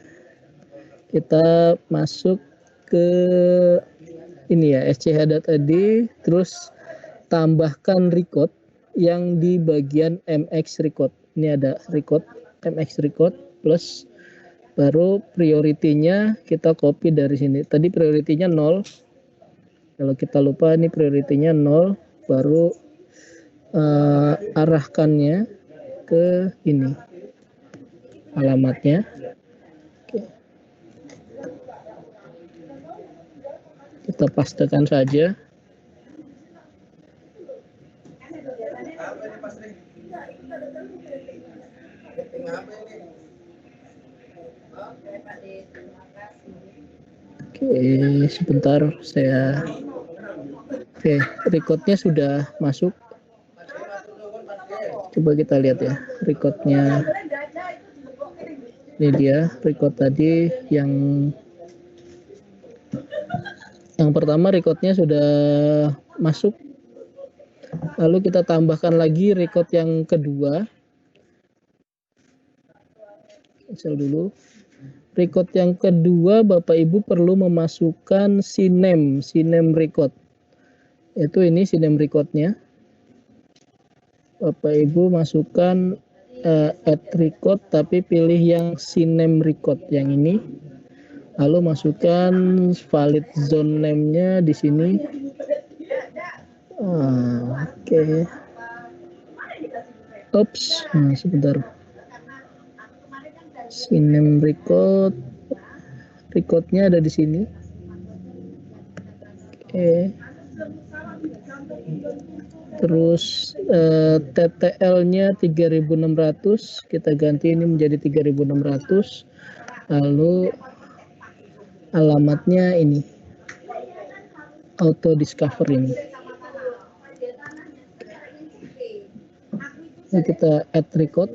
Kita masuk ke ini ya, sch.id, terus tambahkan record yang di bagian MX record. Ini ada record, MX record, plus baru priority-nya kita copy dari sini. Tadi priority-nya 0. Kalau kita lupa ini priority-nya 0, baru arahkannya ke ini. Alamatnya. Kita pastekan saja. Oke, sebentar saya. Oke, recordnya sudah masuk. Coba kita lihat ya, recordnya. Ini dia record tadi yang pertama, recordnya sudah masuk. Lalu kita tambahkan lagi record yang kedua. Cancel dulu. Record yang kedua Bapak Ibu perlu memasukkan CNAME record. Itu ini sinem recordnya. Bapak Ibu masukkan add record, tapi pilih yang sinem record yang ini. Lalu masukkan valid zone name-nya di sini. Oke. Oops, sebentar. Sinem record, recordnya ada di sini. Oke. Terus TTL-nya 3.600, kita ganti ini menjadi 3.600. Lalu alamatnya ini, auto discover ini. Ini kita add record.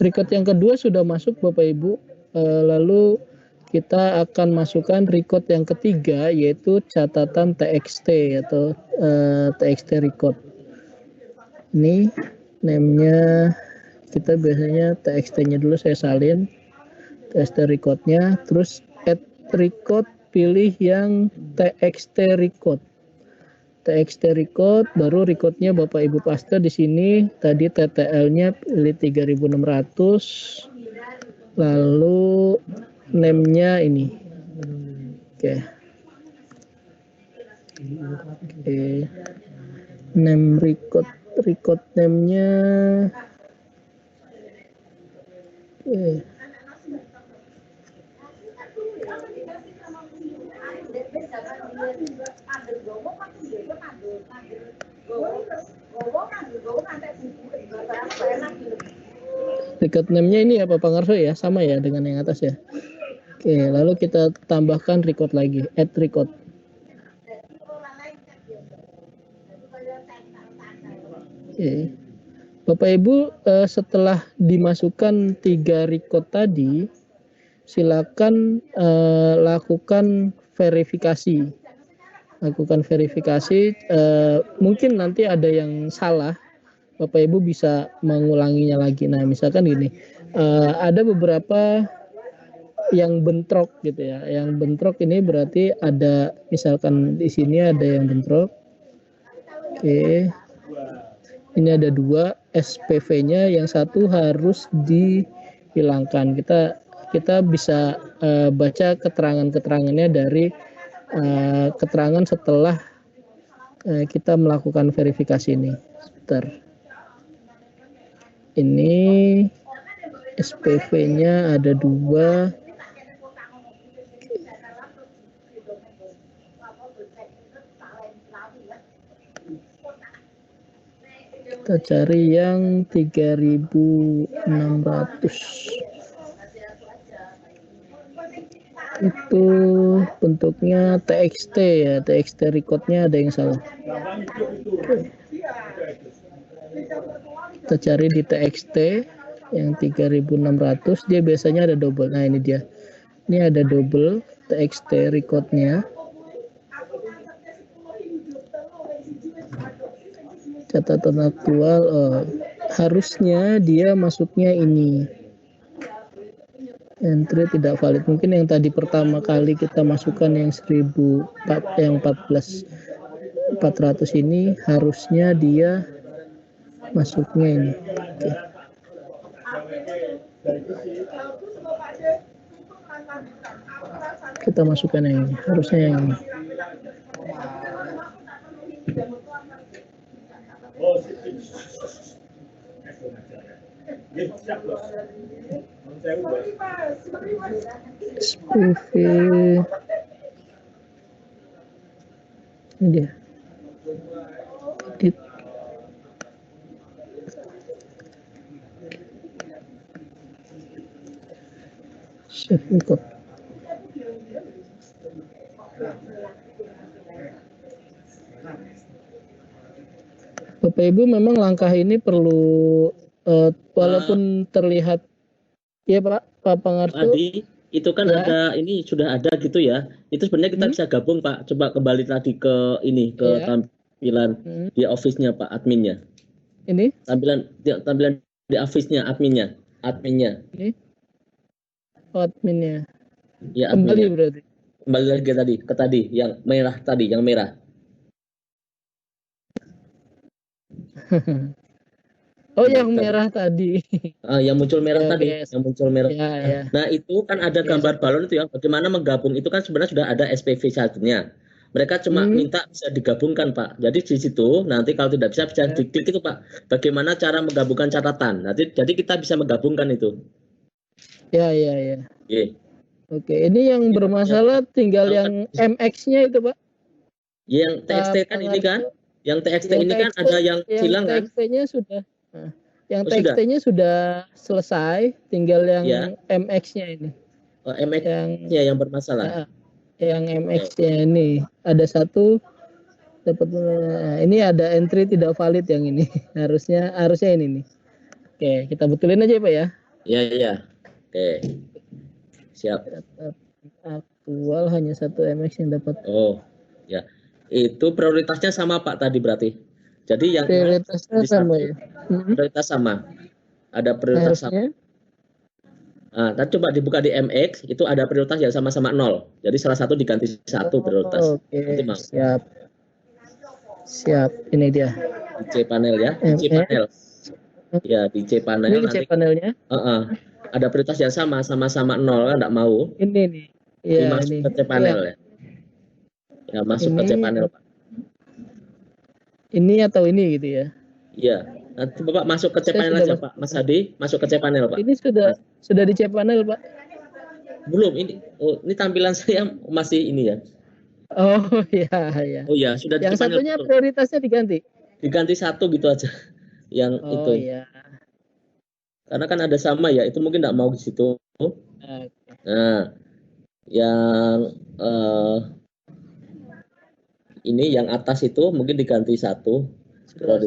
Record yang kedua sudah masuk Bapak Ibu. Lalu kita akan masukkan record yang ketiga, yaitu catatan TXT atau TXT record. Ini name-nya kita biasanya TXT-nya dulu saya salin, TXT record-nya, terus add record, pilih yang TXT record. TXT record, baru recordnya Bapak Ibu paste di sini. Tadi TTL-nya pilih 3.600, lalu name-nya ini. Oke. Name record name-nya. Oke. Record name-nya ini ya Pak Pangarso ya, sama ya dengan yang atas ya. Oke, lalu kita tambahkan record lagi, add record. Oke. Bapak Ibu, setelah dimasukkan 3 record tadi, silakan lakukan verifikasi. Mungkin nanti ada yang salah, Bapak Ibu bisa mengulanginya lagi. Nah, misalkan gini, ada beberapa yang bentrok gitu ya. Yang bentrok ini berarti ada, misalkan di sini ada yang bentrok. Oke. Ini ada 2 SPV-nya, yang satu harus dihilangkan. Kita bisa baca keterangan-keterangannya dari keterangan setelah kita melakukan verifikasi ini. Sebentar. Ini SPV-nya ada 2. Kita cari yang 3.600. Itu bentuknya TXT ya, TXT recordnya ada yang salah. Oke. Kita cari di TXT yang 3.600, dia biasanya ada double. Nah, ini dia. Ini ada double TXT recordnya. Catatan aktual, harusnya dia masuknya ini. Entry tidak valid. Mungkin yang tadi pertama kali kita masukkan yang 14.400 ini harusnya dia masuknya ini. Oke. Kita masukkan yang ini, harusnya yang ini. SPV ini dia. Edit. Save record. Bapak Ibu, memang langkah ini perlu walaupun terlihat ya Pak Pangarso. Tadi itu kan ya. ada, ini sudah ada gitu ya. Itu sebenarnya kita bisa gabung Pak. Coba kembali tadi ke ini, ke tampilan di office-nya Pak, adminnya. Ini? Tampilan di office-nya, adminnya. Ini? adminnya. Ya, Kembali adminnya. berarti. Kembali lagi ke tadi, yang merah tadi, yang merah. Oh, yang merah tadi. Yang muncul merah Ya, tadi, yes. yang muncul merah. Ya. Nah, itu kan ada gambar balon itu ya. Bagaimana menggabung itu kan sebenarnya sudah ada SPV satunya. Mereka cuma minta bisa digabungkan, Pak. Jadi di situ nanti kalau tidak bisa diklik itu, Pak. Bagaimana cara menggabungkan catatan. Nanti jadi kita bisa menggabungkan itu. Ya. Yeah. Oke, ini yang bermasalah tinggal yang MX-nya itu, Pak. Yang TXT kan ini kan? Yang TXT ini kan ada yang hilang kan? TXT-nya sudah. Nah, yang TXT-nya sudah selesai, tinggal yang MX-nya ini. MX-nya yang bermasalah. Yang MX-nya ini ada satu dapat ini ada entry tidak valid yang ini. harusnya ini nih. Oke, kita betulin aja, Pak ya. Iya. Oke. Siap. Aktual hanya satu MX yang dapat. Oh, ya. Itu prioritasnya sama, Pak, tadi berarti. Jadi yang prioritasnya sama ya. Prioritas sama. Ada prioritas sama. Nah, kan coba dibuka di MX, itu ada prioritas yang sama-sama 0. Jadi salah satu diganti 1 prioritas. Oke, siap. Ini dia. Di C panel ya. Di C panel. Ya, di C panel. Ini C panelnya. Ada prioritas yang sama-sama 0 kan enggak mau. Ini nih. Iya, masuk ke C panel ya. Ya, masuk ke C panel, Pak. Ini atau ini gitu ya. Iya. Nanti Bapak masuk ke C panel aja, Pak. Mas Hadi, masuk ke C panel, Pak. Ini sudah di C panel, Pak. Belum, ini tampilan saya masih ini ya. Oh ya. Oh ya, sudah di C panel. Yang satunya betul. Prioritasnya diganti. Diganti 1 gitu aja. Yang itu. Iya. Karena kan ada sama ya, itu mungkin enggak mau di situ. Nah, yang ini yang atas itu mungkin diganti 1. Sudah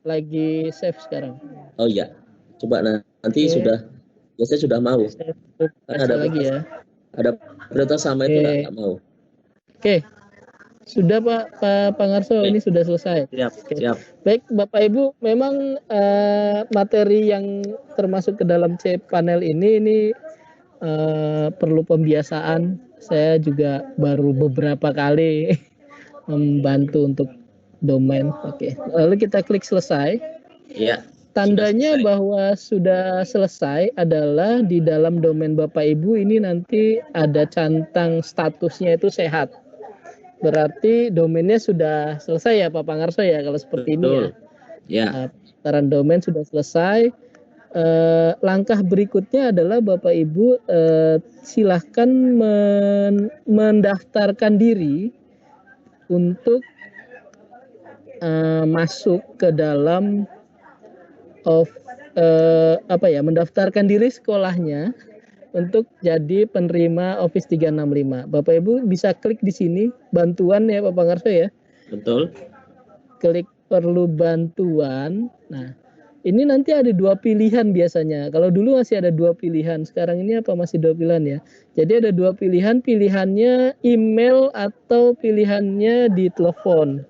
lagi save sekarang. Oh iya, coba nanti sudah biasanya sudah mau. Kan ada lagi ya. Ada prioritas sama itu nggak mau. Oke. Sudah Pak Pangarso, ini sudah selesai. Siap. Baik Bapak Ibu, memang materi yang termasuk ke dalam C panel ini perlu pembiasaan. Saya juga baru beberapa kali membantu untuk domain. Oke. Lalu kita klik selesai. Iya. Tandanya bahwa sudah selesai adalah di dalam domain Bapak Ibu ini nanti ada centang statusnya itu sehat. Berarti domainnya sudah selesai ya Pak Pangarso ya kalau seperti ini ya. Ya. Pendaftaran domain sudah selesai. Langkah berikutnya adalah Bapak Ibu silahkan mendaftarkan diri untuk masuk ke dalam mendaftarkan diri sekolahnya untuk jadi penerima Office 365. Bapak Ibu bisa klik di sini bantuan ya Pak Pangarso ya. Betul. Klik perlu bantuan. Nah, ini nanti ada 2 pilihan biasanya. Kalau dulu masih ada 2 pilihan, sekarang ini apa masih 2 pilihan ya. Jadi ada 2 pilihan, pilihannya email atau pilihannya di telepon.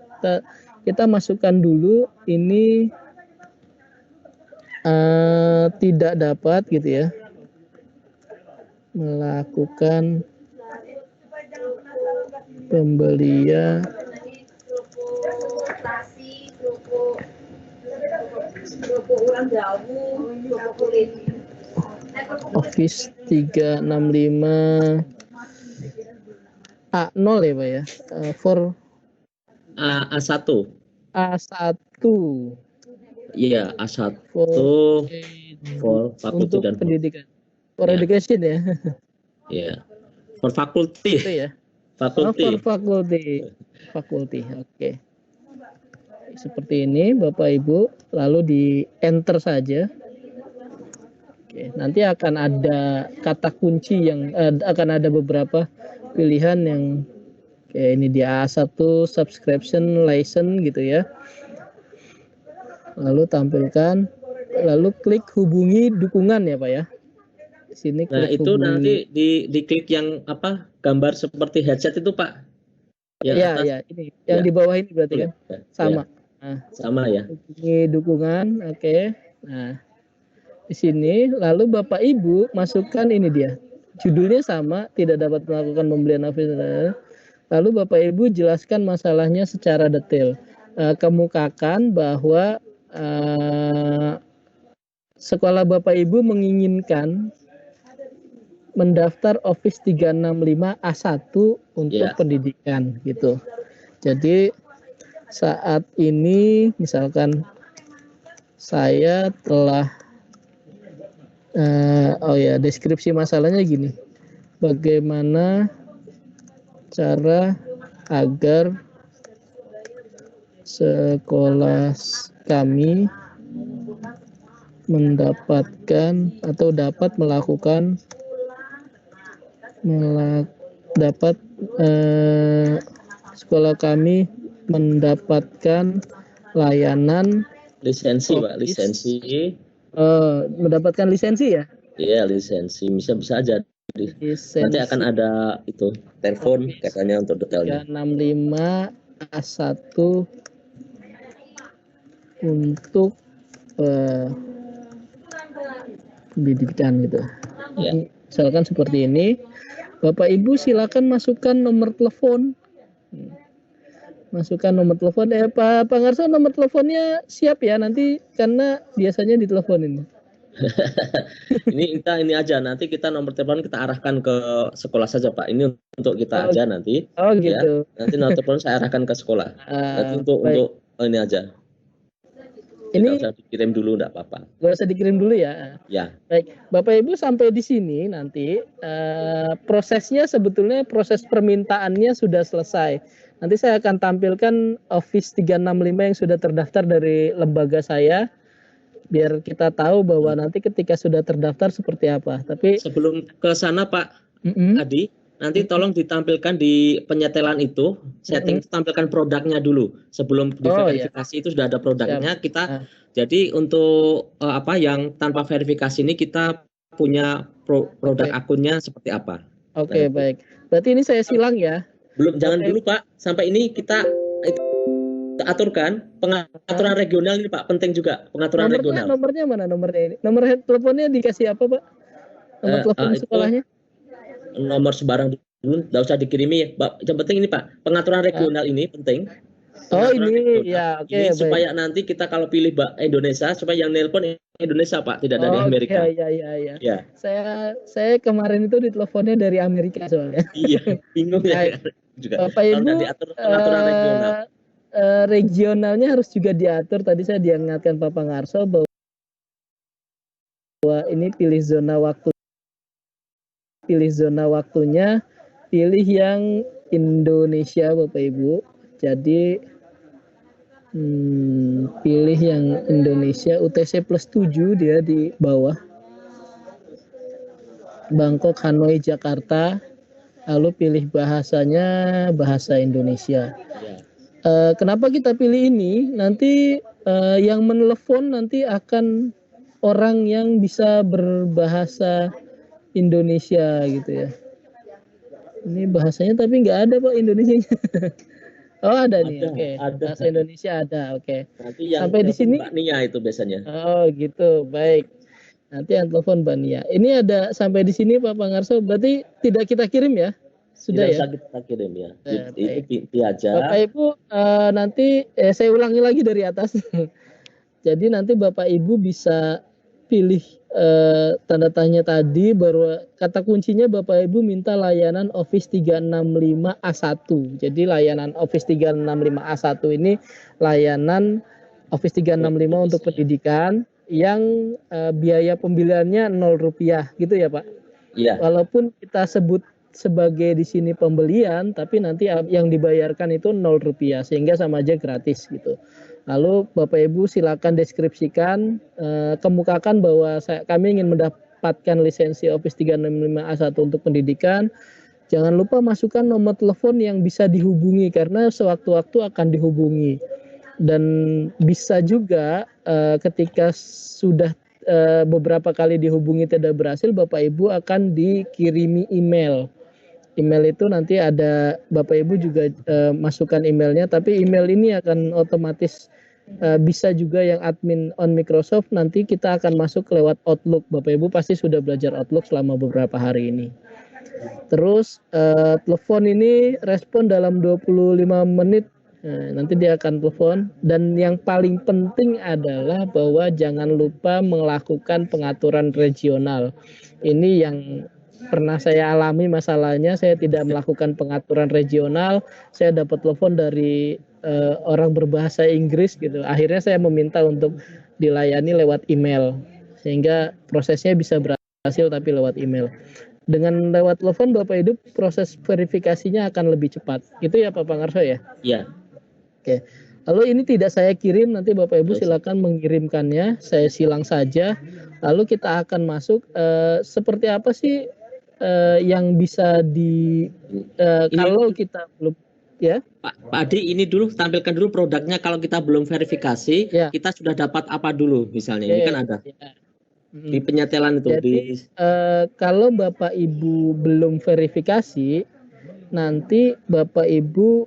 Kita masukkan dulu ini tidak dapat gitu ya. Melakukan pembelian Office 365 A0 ya Pak ya. For A1. A1. Iya, A1 for fakulti untuk dan pendidikan. For education ya. Iya. For fakulti. Itu ya. Fakulti. For fakulti. Oke. Seperti ini Bapak Ibu, lalu di enter saja. Oke, nanti akan ada kata kunci yang akan ada beberapa pilihan yang ini di A1 subscription license gitu ya. Lalu tampilkan, lalu klik hubungi dukungan ya Pak ya. Di sini klik itu hubungi. Nanti diklik yang gambar seperti headset itu Pak. Iya, ini yang di bawah ini berarti kan sama. Nah, sama ya. Hubungi dukungan, oke. Nah, di sini, lalu Bapak Ibu masukkan ini dia. Judulnya sama, tidak dapat melakukan pembelian office. Lalu Bapak Ibu jelaskan masalahnya secara detail. Kemukakan bahwa sekolah Bapak Ibu menginginkan mendaftar Office 365 A1 untuk pendidikan gitu. Jadi saat ini misalkan saya telah deskripsi masalahnya gini. Bagaimana cara agar sekolah kami mendapatkan atau dapat melakukan sekolah kami mendapatkan layanan lisensi Pak, lisensi. Mendapatkan lisensi ya? Iya, lisensi bisa aja. Lisensi. Nanti akan ada itu telepon katanya untuk detailnya. 365 A1 untuk pendidikan gitu. Ya. Misalkan seperti ini, Bapak Ibu silakan masukkan nomor telepon. Masukkan nomor telepon. Pak Ngarso, nomor teleponnya siap ya nanti karena biasanya diteleponin. ini aja nanti kita nomor telepon kita arahkan ke sekolah saja Pak. Ini untuk kita aja nanti. Oh gitu. Ya. Nanti nomor telepon saya arahkan ke sekolah. Nanti untuk ini aja. Ini nggak usah dikirim dulu, enggak apa-apa. Nggak usah dikirim dulu ya. Ya. Baik, Bapak Ibu sampai di sini nanti prosesnya sebetulnya proses permintaannya sudah selesai. Nanti saya akan tampilkan Office 365 yang sudah terdaftar dari lembaga saya, biar kita tahu bahwa nanti ketika sudah terdaftar seperti apa. Tapi sebelum ke sana Pak Adi, nanti tolong ditampilkan di penyetelan itu, setting tampilkan produknya dulu. Sebelum diverifikasi itu sudah ada produknya. Kita jadi untuk yang tanpa verifikasi ini kita punya produk akunnya seperti apa. Oke, baik. Berarti ini saya silang ya. Belum, jangan dulu Pak. Sampai ini kita aturkan pengaturan regional ini Pak, penting juga pengaturan regional. Nomornya mana nomornya ini? Nomor teleponnya dikasih apa Pak? Nomor telepon sekolahnya? Nomor sembarang dulu, nggak usah dikirimi. Yang penting ini Pak, pengaturan regional ini penting. Ini ya, oke. Ini supaya nanti kita kalau pilih Indonesia, supaya yang nelpon Indonesia Pak, tidak dari Amerika. Iya. Saya kemarin itu diteleponnya dari Amerika soalnya. Iya, bingung ya. Juga. Bapak Ibu, pengaturan regional. Regionalnya harus juga diatur. Tadi saya diingatkan Pak Ngarso bahwa ini pilih zona waktunya, pilih yang Indonesia Bapak Ibu. Jadi pilih yang Indonesia, UTC plus 7 dia di bawah. Bangkok, Hanoi, Jakarta. Lalu pilih bahasanya bahasa Indonesia. Kenapa kita pilih ini? Nanti yang menelepon nanti akan orang yang bisa berbahasa Indonesia gitu ya. Ini bahasanya tapi nggak ada Pak Indonesianya. Oh ada nih, oke. Bahasa Indonesia ada, oke. Sampai di sini Mbak Nia itu biasanya. Oh gitu, baik. Nanti yang telepon Mbak Nia. Ini ada sampai di sini Pak Ngarso, berarti tidak kita kirim ya? Sudah ya? Tidak kita kirim ya. Itu aja. Bapak Ibu nanti saya ulangi lagi dari atas. Jadi nanti Bapak Ibu bisa pilih tanda tanya tadi, baru kata kuncinya Bapak Ibu minta layanan Office 365 A1. Jadi layanan Office 365 A1 ini layanan Office 365 untuk pendidikan yang biaya pembeliannya Rp0 gitu ya Pak? Iya. Walaupun kita sebut sebagai di sini pembelian, tapi nanti yang dibayarkan itu Rp0 sehingga sama aja gratis gitu. Lalu Bapak Ibu silakan deskripsikan, kemukakan bahwa kami ingin mendapatkan lisensi Office 365 A1 untuk pendidikan. Jangan lupa masukkan nomor telepon yang bisa dihubungi karena sewaktu-waktu akan dihubungi. Dan bisa juga ketika sudah beberapa kali dihubungi tidak berhasil, Bapak Ibu akan dikirimi email. Email itu nanti ada Bapak Ibu juga masukkan emailnya, tapi email ini akan otomatis bisa juga yang admin on Microsoft, nanti kita akan masuk lewat Outlook. Bapak Ibu pasti sudah belajar Outlook selama beberapa hari ini. Terus telepon ini respon dalam 25 menit. Nah, nanti dia akan telepon. Dan yang paling penting adalah bahwa jangan lupa melakukan pengaturan regional. Ini yang pernah saya alami masalahnya, saya tidak melakukan pengaturan regional. Saya dapat telepon dari orang berbahasa Inggris gitu. Akhirnya saya meminta untuk dilayani lewat email, sehingga prosesnya bisa berhasil tapi lewat email. Dengan lewat telepon Bapak Ibu proses verifikasinya akan lebih cepat. Itu ya Pak Pangarso ya? Iya. Oke. Lalu ini tidak saya kirim, nanti Bapak Ibu silakan mengirimkannya, saya silang saja. Lalu kita akan masuk seperti apa sih yang bisa kalau kita belum ya. Pak Adi, ini dulu tampilkan dulu produknya. Kalau kita belum verifikasi, ya, kita sudah dapat apa dulu misalnya? Ini kan ada di penyetelan itu. Jadi kalau Bapak Ibu belum verifikasi, nanti Bapak Ibu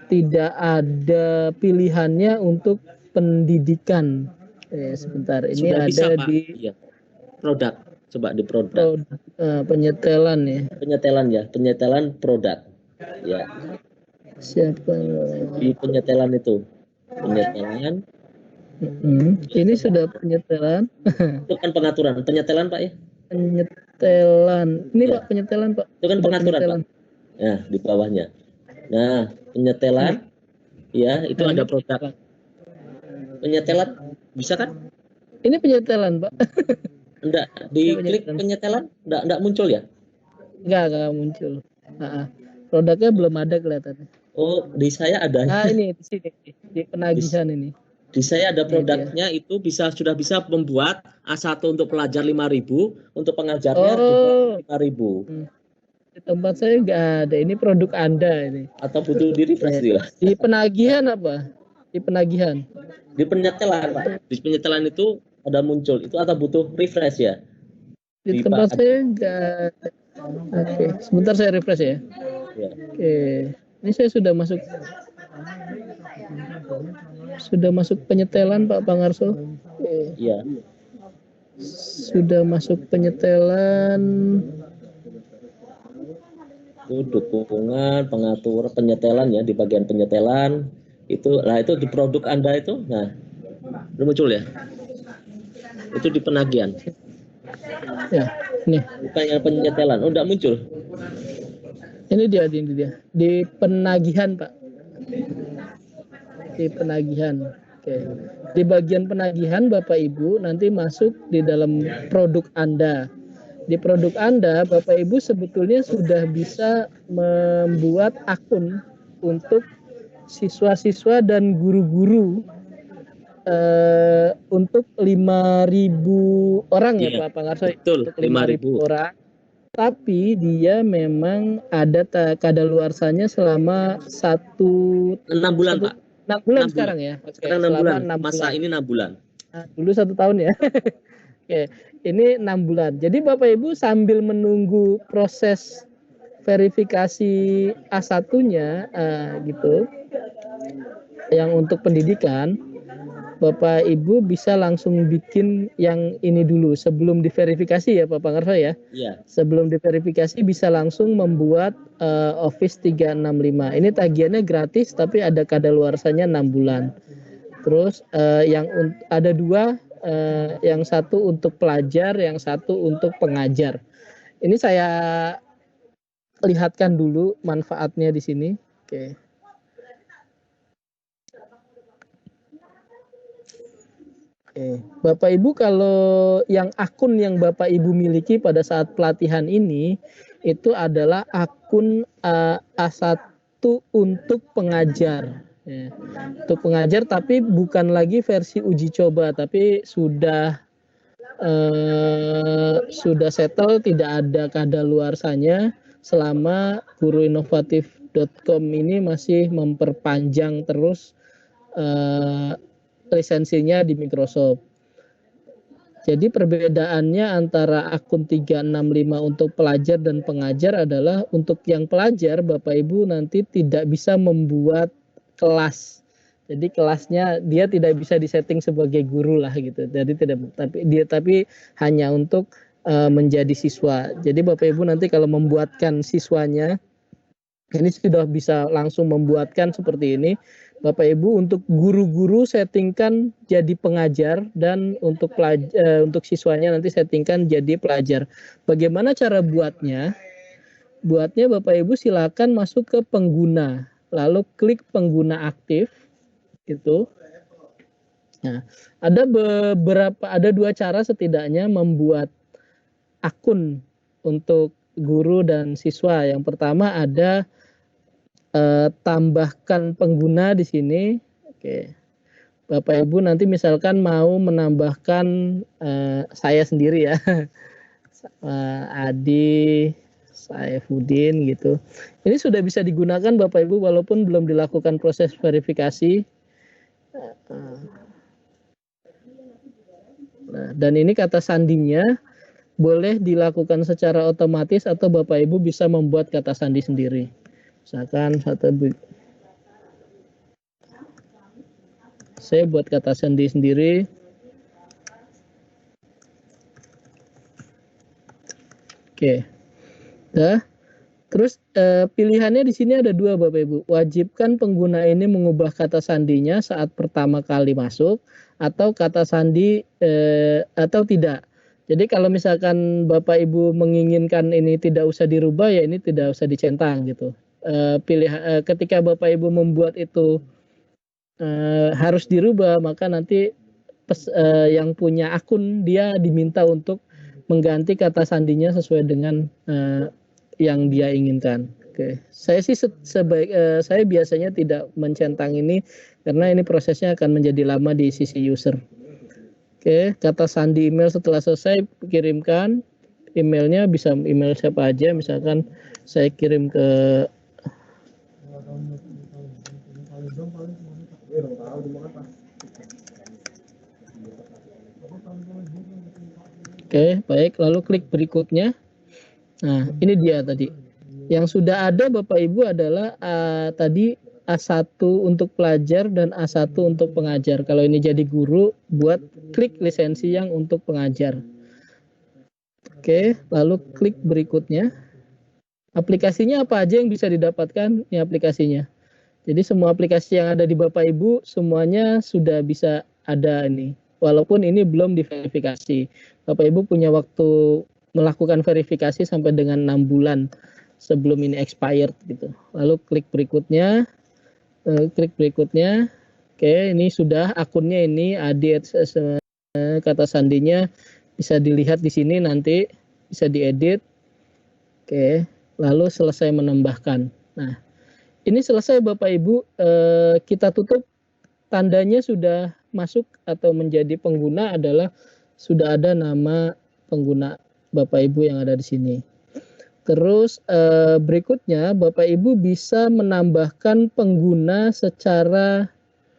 tidak ada pilihannya untuk pendidikan. Sebentar, ini sudah ada bisa, Pak. di produk. Coba di produk. Penyetelan ya. Penyetelan produk. Ya. Siapa? Di penyetelan itu. Penyetelan. Ini sudah penyetelan. Itu kan pengaturan. Penyetelan, Pak ya? Penyetelan. Ini ya. Pak penyetelan, Pak. Itu kan pengaturan, Pak. Ya, di bawahnya. Nah, penyetelan. Ya, itu ada produk. Penyetelan bisa kan? Ini penyetelan, Pak. Enggak, diklik penyetelan enggak muncul ya? Enggak muncul. Produknya belum ada kelihatannya. Oh, di saya ada. Nah, ini di sini di penagihan ini. Di saya ada produknya itu sudah bisa membuat A1 untuk pelajar 5.000, untuk pengajarnya 5.000. Di tempat saya enggak ada. Ini produk Anda ini. Atau butuh di-refresh dia. Di penagihan apa? Di penagihan. Di penyetelan, Pak. Di penyetelan itu ada muncul. Itu atau butuh refresh ya? Di tempat saya enggak. Oke, sebentar saya refresh ya. Ya. Oke, ini saya sudah masuk penyetelan Pak Pangarso. Iya. Sudah masuk penyetelan. Itu dukungan, pengatur penyetelan ya, di bagian penyetelan itu. Nah, itu di produk Anda itu. Nah, udah muncul ya. Itu di penagihan. Ya, nih. Bukan yang penyetelan. Oh, enggak muncul. Ini dia. Di penagihan, Pak. Di penagihan. Oke. Di bagian penagihan Bapak Ibu nanti masuk di dalam produk Anda. Di produk Anda, Bapak Ibu sebetulnya sudah bisa membuat akun untuk siswa-siswa dan guru-guru untuk 5.000 orang ya Pak Pangarso. Betul, 5.000 orang. Tapi dia memang ada kadaluarsanya selama 6 bulan, Pak. 6 bulan sekarang ya. Sekarang 6 bulan. Masa ini 6 bulan. Nah, dulu 1 tahun ya. Oke, ini 6 bulan. Jadi Bapak Ibu sambil menunggu proses verifikasi A1-nya gitu. Yang untuk pendidikan, Bapak Ibu bisa langsung bikin yang ini dulu sebelum diverifikasi ya Pak Pangarso ya. Iya. Sebelum diverifikasi bisa langsung membuat Office 365. Ini tagihannya gratis tapi ada kadaluarsanya 6 bulan. Terus yang ada 2, yang satu untuk pelajar, yang satu untuk pengajar. Ini saya lihatkan dulu manfaatnya di sini. Oke. Bapak Ibu kalau yang akun yang Bapak Ibu miliki pada saat pelatihan ini itu adalah akun A1 untuk pengajar. Ya. Untuk pengajar tapi bukan lagi versi uji coba tapi sudah settle, tidak ada kadaluarsanya selama guruinovatif.com ini masih memperpanjang terus lisensinya di Microsoft. Jadi perbedaannya antara akun 365 untuk pelajar dan pengajar adalah untuk yang pelajar Bapak Ibu nanti tidak bisa membuat kelas Jadi kelasnya dia tidak bisa disetting sebagai guru lah gitu. Jadi tapi hanya untuk menjadi siswa. Jadi Bapak Ibu nanti kalau membuatkan siswanya ini sudah bisa langsung membuatkan seperti ini. Bapak Ibu untuk guru-guru settingkan jadi pengajar dan untuk siswanya nanti settingkan jadi pelajar. Bagaimana cara buatnya? Buatnya Bapak Ibu silakan masuk ke pengguna, lalu klik pengguna aktif gitu. Nah, ada dua cara setidaknya membuat akun untuk guru dan siswa. Yang pertama ada tambahkan pengguna di sini. Oke. Bapak Ibu nanti misalkan mau menambahkan saya sendiri ya. Adi Saifuddin gitu. Ini sudah bisa digunakan Bapak Ibu walaupun belum dilakukan proses verifikasi. Nah, dan ini kata sandinya boleh dilakukan secara otomatis atau Bapak Ibu bisa membuat kata sandi sendiri. Misalkan saya buat kata sandi sendiri. Oke. Nah, terus pilihannya di sini ada dua Bapak Ibu. Wajibkan pengguna ini mengubah kata sandinya saat pertama kali masuk atau kata sandi atau tidak. Jadi kalau misalkan Bapak Ibu menginginkan ini tidak usah dirubah ya ini tidak usah dicentang gitu. Ketika Bapak Ibu membuat itu harus dirubah maka nanti yang punya akun dia diminta untuk mengganti kata sandinya sesuai dengan yang dia inginkan. Oke, saya sih saya biasanya tidak mencentang ini karena ini prosesnya akan menjadi lama di sisi user. Oke, kata sandi email setelah selesai kirimkan emailnya bisa email siapa aja, misalkan saya kirim ke Oke, baik. Lalu klik berikutnya. Nah, ini dia tadi. Yang sudah ada Bapak Ibu adalah tadi A1 untuk pelajar dan A1 untuk pengajar. Kalau ini jadi guru, buat klik lisensi yang untuk pengajar. Oke, lalu klik berikutnya. Aplikasinya apa aja yang bisa didapatkan? Ini aplikasinya. Jadi semua aplikasi yang ada di Bapak Ibu semuanya sudah bisa ada ini. Walaupun ini belum diverifikasi. Bapak Ibu punya waktu melakukan verifikasi sampai dengan 6 bulan sebelum ini expired gitu. Lalu klik berikutnya. Oke, ini sudah akunnya ini ADSS kata sandinya bisa dilihat di sini nanti bisa diedit. Oke, lalu selesai menambahkan. Nah, ini selesai Bapak Ibu, kita tutup. Tandanya sudah masuk atau menjadi pengguna adalah sudah ada nama pengguna Bapak Ibu yang ada di sini. Terus berikutnya Bapak Ibu bisa menambahkan pengguna secara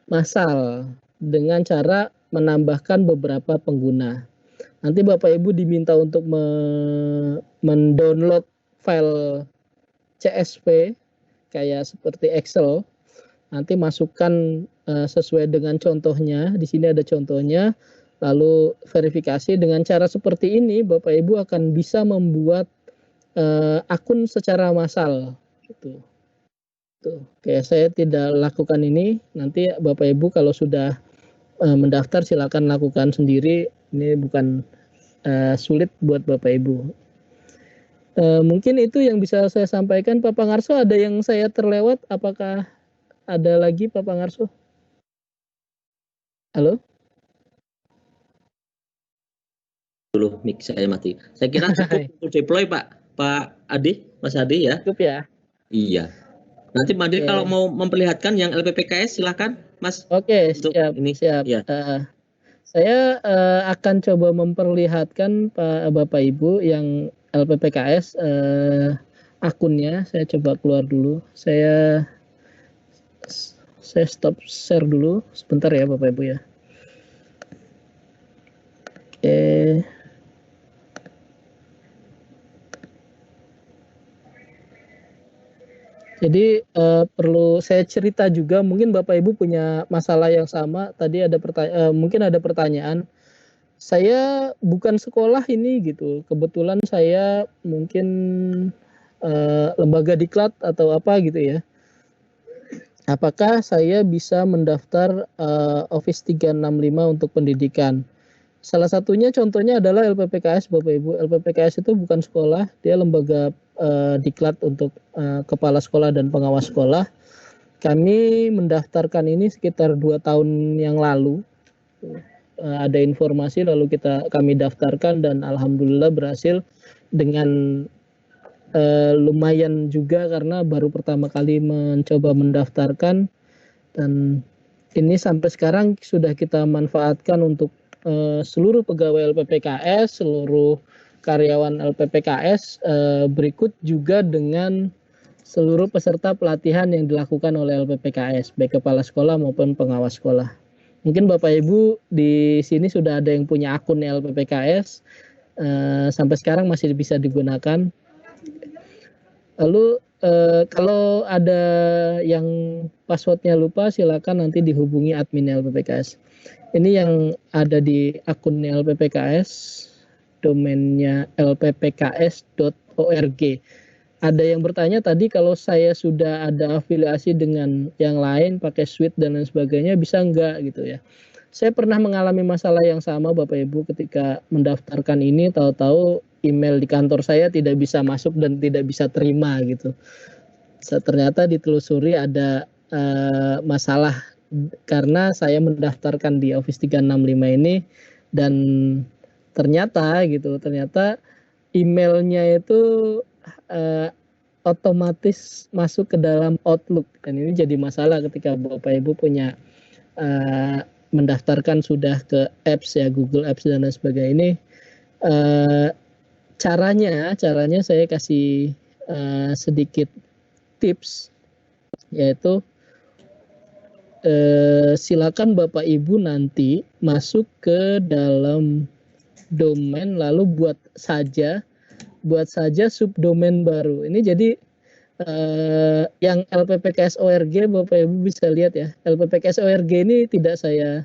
massal dengan cara menambahkan beberapa pengguna. Nanti Bapak Ibu diminta untuk mendownload file CSV kayak seperti Excel. Nanti masukkan sesuai dengan contohnya. Di sini ada contohnya. Lalu verifikasi dengan cara seperti ini, Bapak Ibu akan bisa membuat akun secara massal. Gitu. Tuh. Oke, saya tidak lakukan ini. Nanti Bapak Ibu kalau sudah mendaftar silakan lakukan sendiri. Ini bukan sulit buat Bapak Ibu. Mungkin itu yang bisa saya sampaikan. Pak Pangarso, ada yang saya terlewat? Apakah ada lagi Pak Pangarso? Halo? Dulu mic saya mati. Saya kira cukup untuk deploy Pak Adi, Mas Adi ya. Cukup ya? Iya. Nanti Pak Adi kalau mau memperlihatkan yang LPPKS silakan Mas. Oke, siap. Ini siap. Ya. Saya akan coba memperlihatkan Bapak Ibu yang LPPKS akunnya. Saya coba keluar dulu. Saya stop share dulu sebentar ya Bapak Ibu ya. Oke. Jadi perlu saya cerita juga, mungkin Bapak Ibu punya masalah yang sama. Tadi ada mungkin ada pertanyaan. Saya bukan sekolah ini gitu. Kebetulan saya mungkin lembaga diklat atau apa gitu ya. Apakah saya bisa mendaftar Office 365 untuk pendidikan? Salah satunya contohnya adalah LPPKS, Bapak Ibu. LPPKS itu bukan sekolah, dia lembaga diklat untuk kepala sekolah dan pengawas sekolah. Kami mendaftarkan ini sekitar 2 tahun yang lalu. Ada informasi lalu kami daftarkan dan alhamdulillah berhasil dengan lumayan juga karena baru pertama kali mencoba mendaftarkan, dan ini sampai sekarang sudah kita manfaatkan untuk seluruh pegawai LPPKS, seluruh karyawan LPPKS, berikut juga dengan seluruh peserta pelatihan yang dilakukan oleh LPPKS, baik kepala sekolah maupun pengawas sekolah. Mungkin Bapak Ibu di sini sudah ada yang punya akun LPPKS, sampai sekarang masih bisa digunakan. Lalu kalau ada yang passwordnya lupa, silakan nanti dihubungi admin LPPKS. Ini yang ada di akun LPPKS, domainnya lppks.org. Ada yang bertanya tadi kalau saya sudah ada afiliasi dengan yang lain, pakai suite dan lain sebagainya, bisa enggak gitu ya. Saya pernah mengalami masalah yang sama Bapak Ibu ketika mendaftarkan ini, tahu-tahu email di kantor saya tidak bisa masuk dan tidak bisa terima gitu. Ternyata ditelusuri ada masalah karena saya mendaftarkan di Office 365 ini, dan ternyata emailnya itu otomatis masuk ke dalam Outlook, dan ini jadi masalah ketika Bapak Ibu punya mendaftarkan sudah ke apps ya, Google Apps dan lain sebagainya. Ini caranya saya kasih sedikit tips, yaitu silakan Bapak Ibu nanti masuk ke dalam domain lalu buat saja subdomain baru. Ini jadi yang LPPKS ORG Bapak Ibu bisa lihat ya. LPPKS ORG ini tidak saya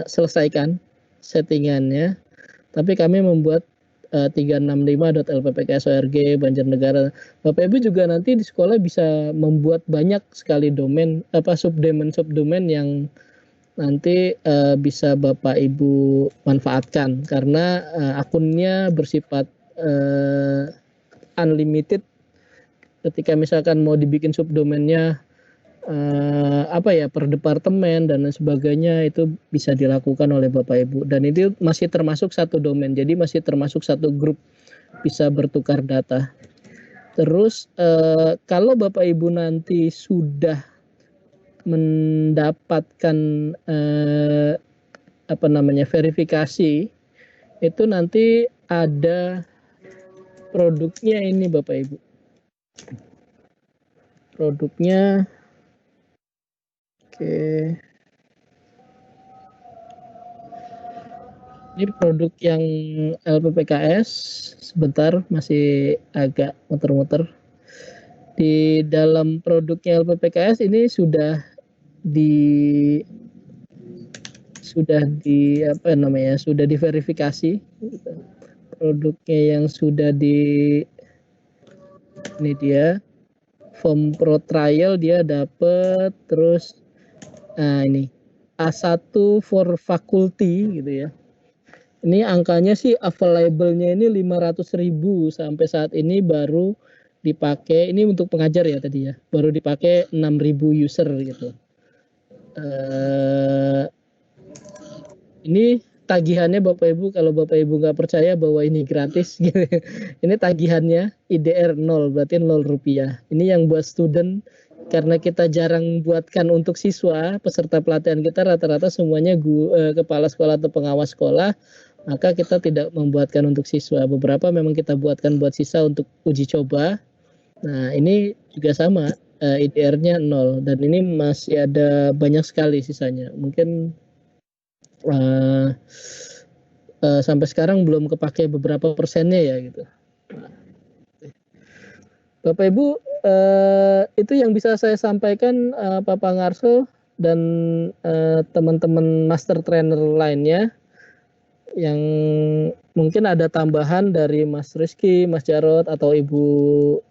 selesaikan settingannya, tapi kami membuat 365.lppks.org Banjarnegara. Bapak Ibu juga nanti di sekolah bisa membuat banyak sekali domain, subdomain yang nanti bisa Bapak Ibu manfaatkan karena akunnya bersifat unlimited. Ketika misalkan mau dibikin subdomainnya per departemen dan lain sebagainya, itu bisa dilakukan oleh Bapak Ibu, dan itu masih termasuk satu domain, jadi masih termasuk satu grup, bisa bertukar data. Terus kalau Bapak Ibu nanti sudah mendapatkan verifikasi, itu nanti ada produknya ini Bapak Ibu. Produknya oke. Ini produk yang LPPKS, sebentar masih agak muter-muter. Di dalam produknya LPPKS ini sudah diverifikasi. Produknya yang sudah ini dia form pro trial dia dapat, terus ini A1 for faculty gitu ya. Ini angkanya sih available-nya ini 500.000 sampai saat ini, baru dipakai, ini untuk pengajar ya tadi ya, baru dipakai 6.000 user gitu. Ini tagihannya Bapak Ibu, kalau Bapak Ibu nggak percaya bahwa ini gratis gitu. Ini tagihannya IDR 0, berarti 0 rupiah. Ini yang buat student, karena kita jarang buatkan untuk siswa. Peserta pelatihan kita rata-rata semuanya kepala sekolah atau pengawas sekolah, maka kita tidak membuatkan untuk siswa. Beberapa memang kita buatkan buat siswa untuk uji coba. Nah ini juga sama, IDR-nya 0, dan ini masih ada banyak sekali sisanya. Mungkin sampai sekarang belum kepake beberapa persennya ya gitu. Bapak Ibu, itu yang bisa saya sampaikan Pak Pangarso dan teman-teman master trainer lainnya. Yang mungkin ada tambahan dari Mas Rizky, Mas Jarod, atau Ibu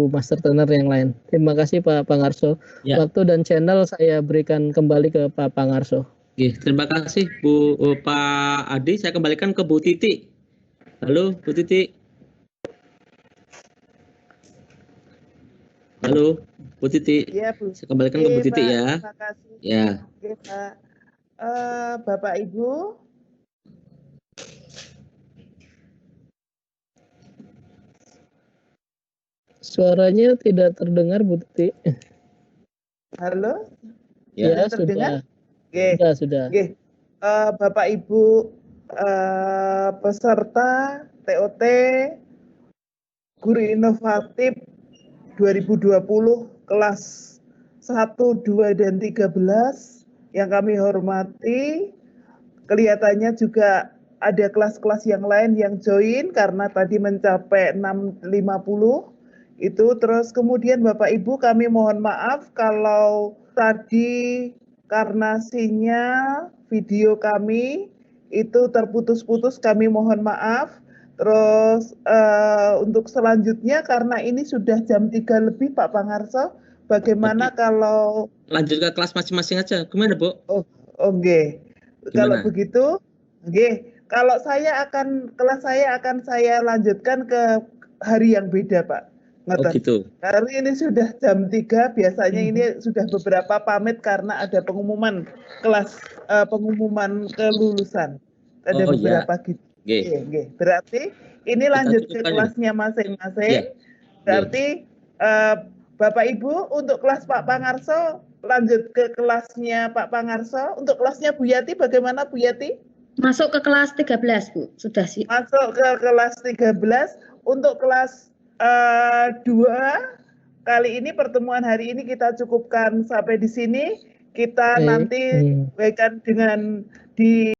master trainer yang lain. Terima kasih Pak Pangarso. Ya. Waktu dan channel saya berikan kembali ke Pak Pangarso. Oke, terima kasih Pak Adi. Saya kembalikan ke Bu Titi. Halo Bu Titi. Halo Bu Titi. Ya, Bu. Saya kembalikan ke Bu Titi Pak, ya. Terima kasih. Ya. Oke, Pak. Bapak Ibu. Suaranya tidak terdengar Bu Titi. Halo? Ya, terdengar? Sudah. Sudah. Oke. Bapak Ibu peserta TOT Guru Inovatif 2020 kelas 1, 2, dan 13 yang kami hormati. Kelihatannya juga ada kelas-kelas yang lain yang join karena tadi mencapai 650 itu. Terus kemudian Bapak Ibu kami mohon maaf kalau tadi karena sinyal video kami itu terputus-putus, kami mohon maaf. Terus untuk selanjutnya karena ini sudah jam 3 lebih Pak Pangarso, bagaimana kalau lanjut ke kelas masing-masing aja. Gimana, Bu? Oke. Kalau begitu, oke. Kalau kelas saya akan saya lanjutkan ke hari yang beda, Pak. Oh gitu. Karena ini sudah jam 3, biasanya ini sudah beberapa pamit karena ada pengumuman kelas, pengumuman kelulusan. Ada beberapa gitu. Oke. Berarti ini lanjut ke kelasnya masing-masing. Berarti Bapak Ibu untuk kelas Pak Pangarso lanjut ke kelasnya Pak Pangarso. Untuk kelasnya Bu Yati bagaimana Bu Yati? Masuk ke kelas 13 Bu, sudah sih. Masuk ke kelas 13. Untuk kelas 2 kali ini pertemuan hari ini kita cukupkan sampai di sini. Kita nanti berikan dengan di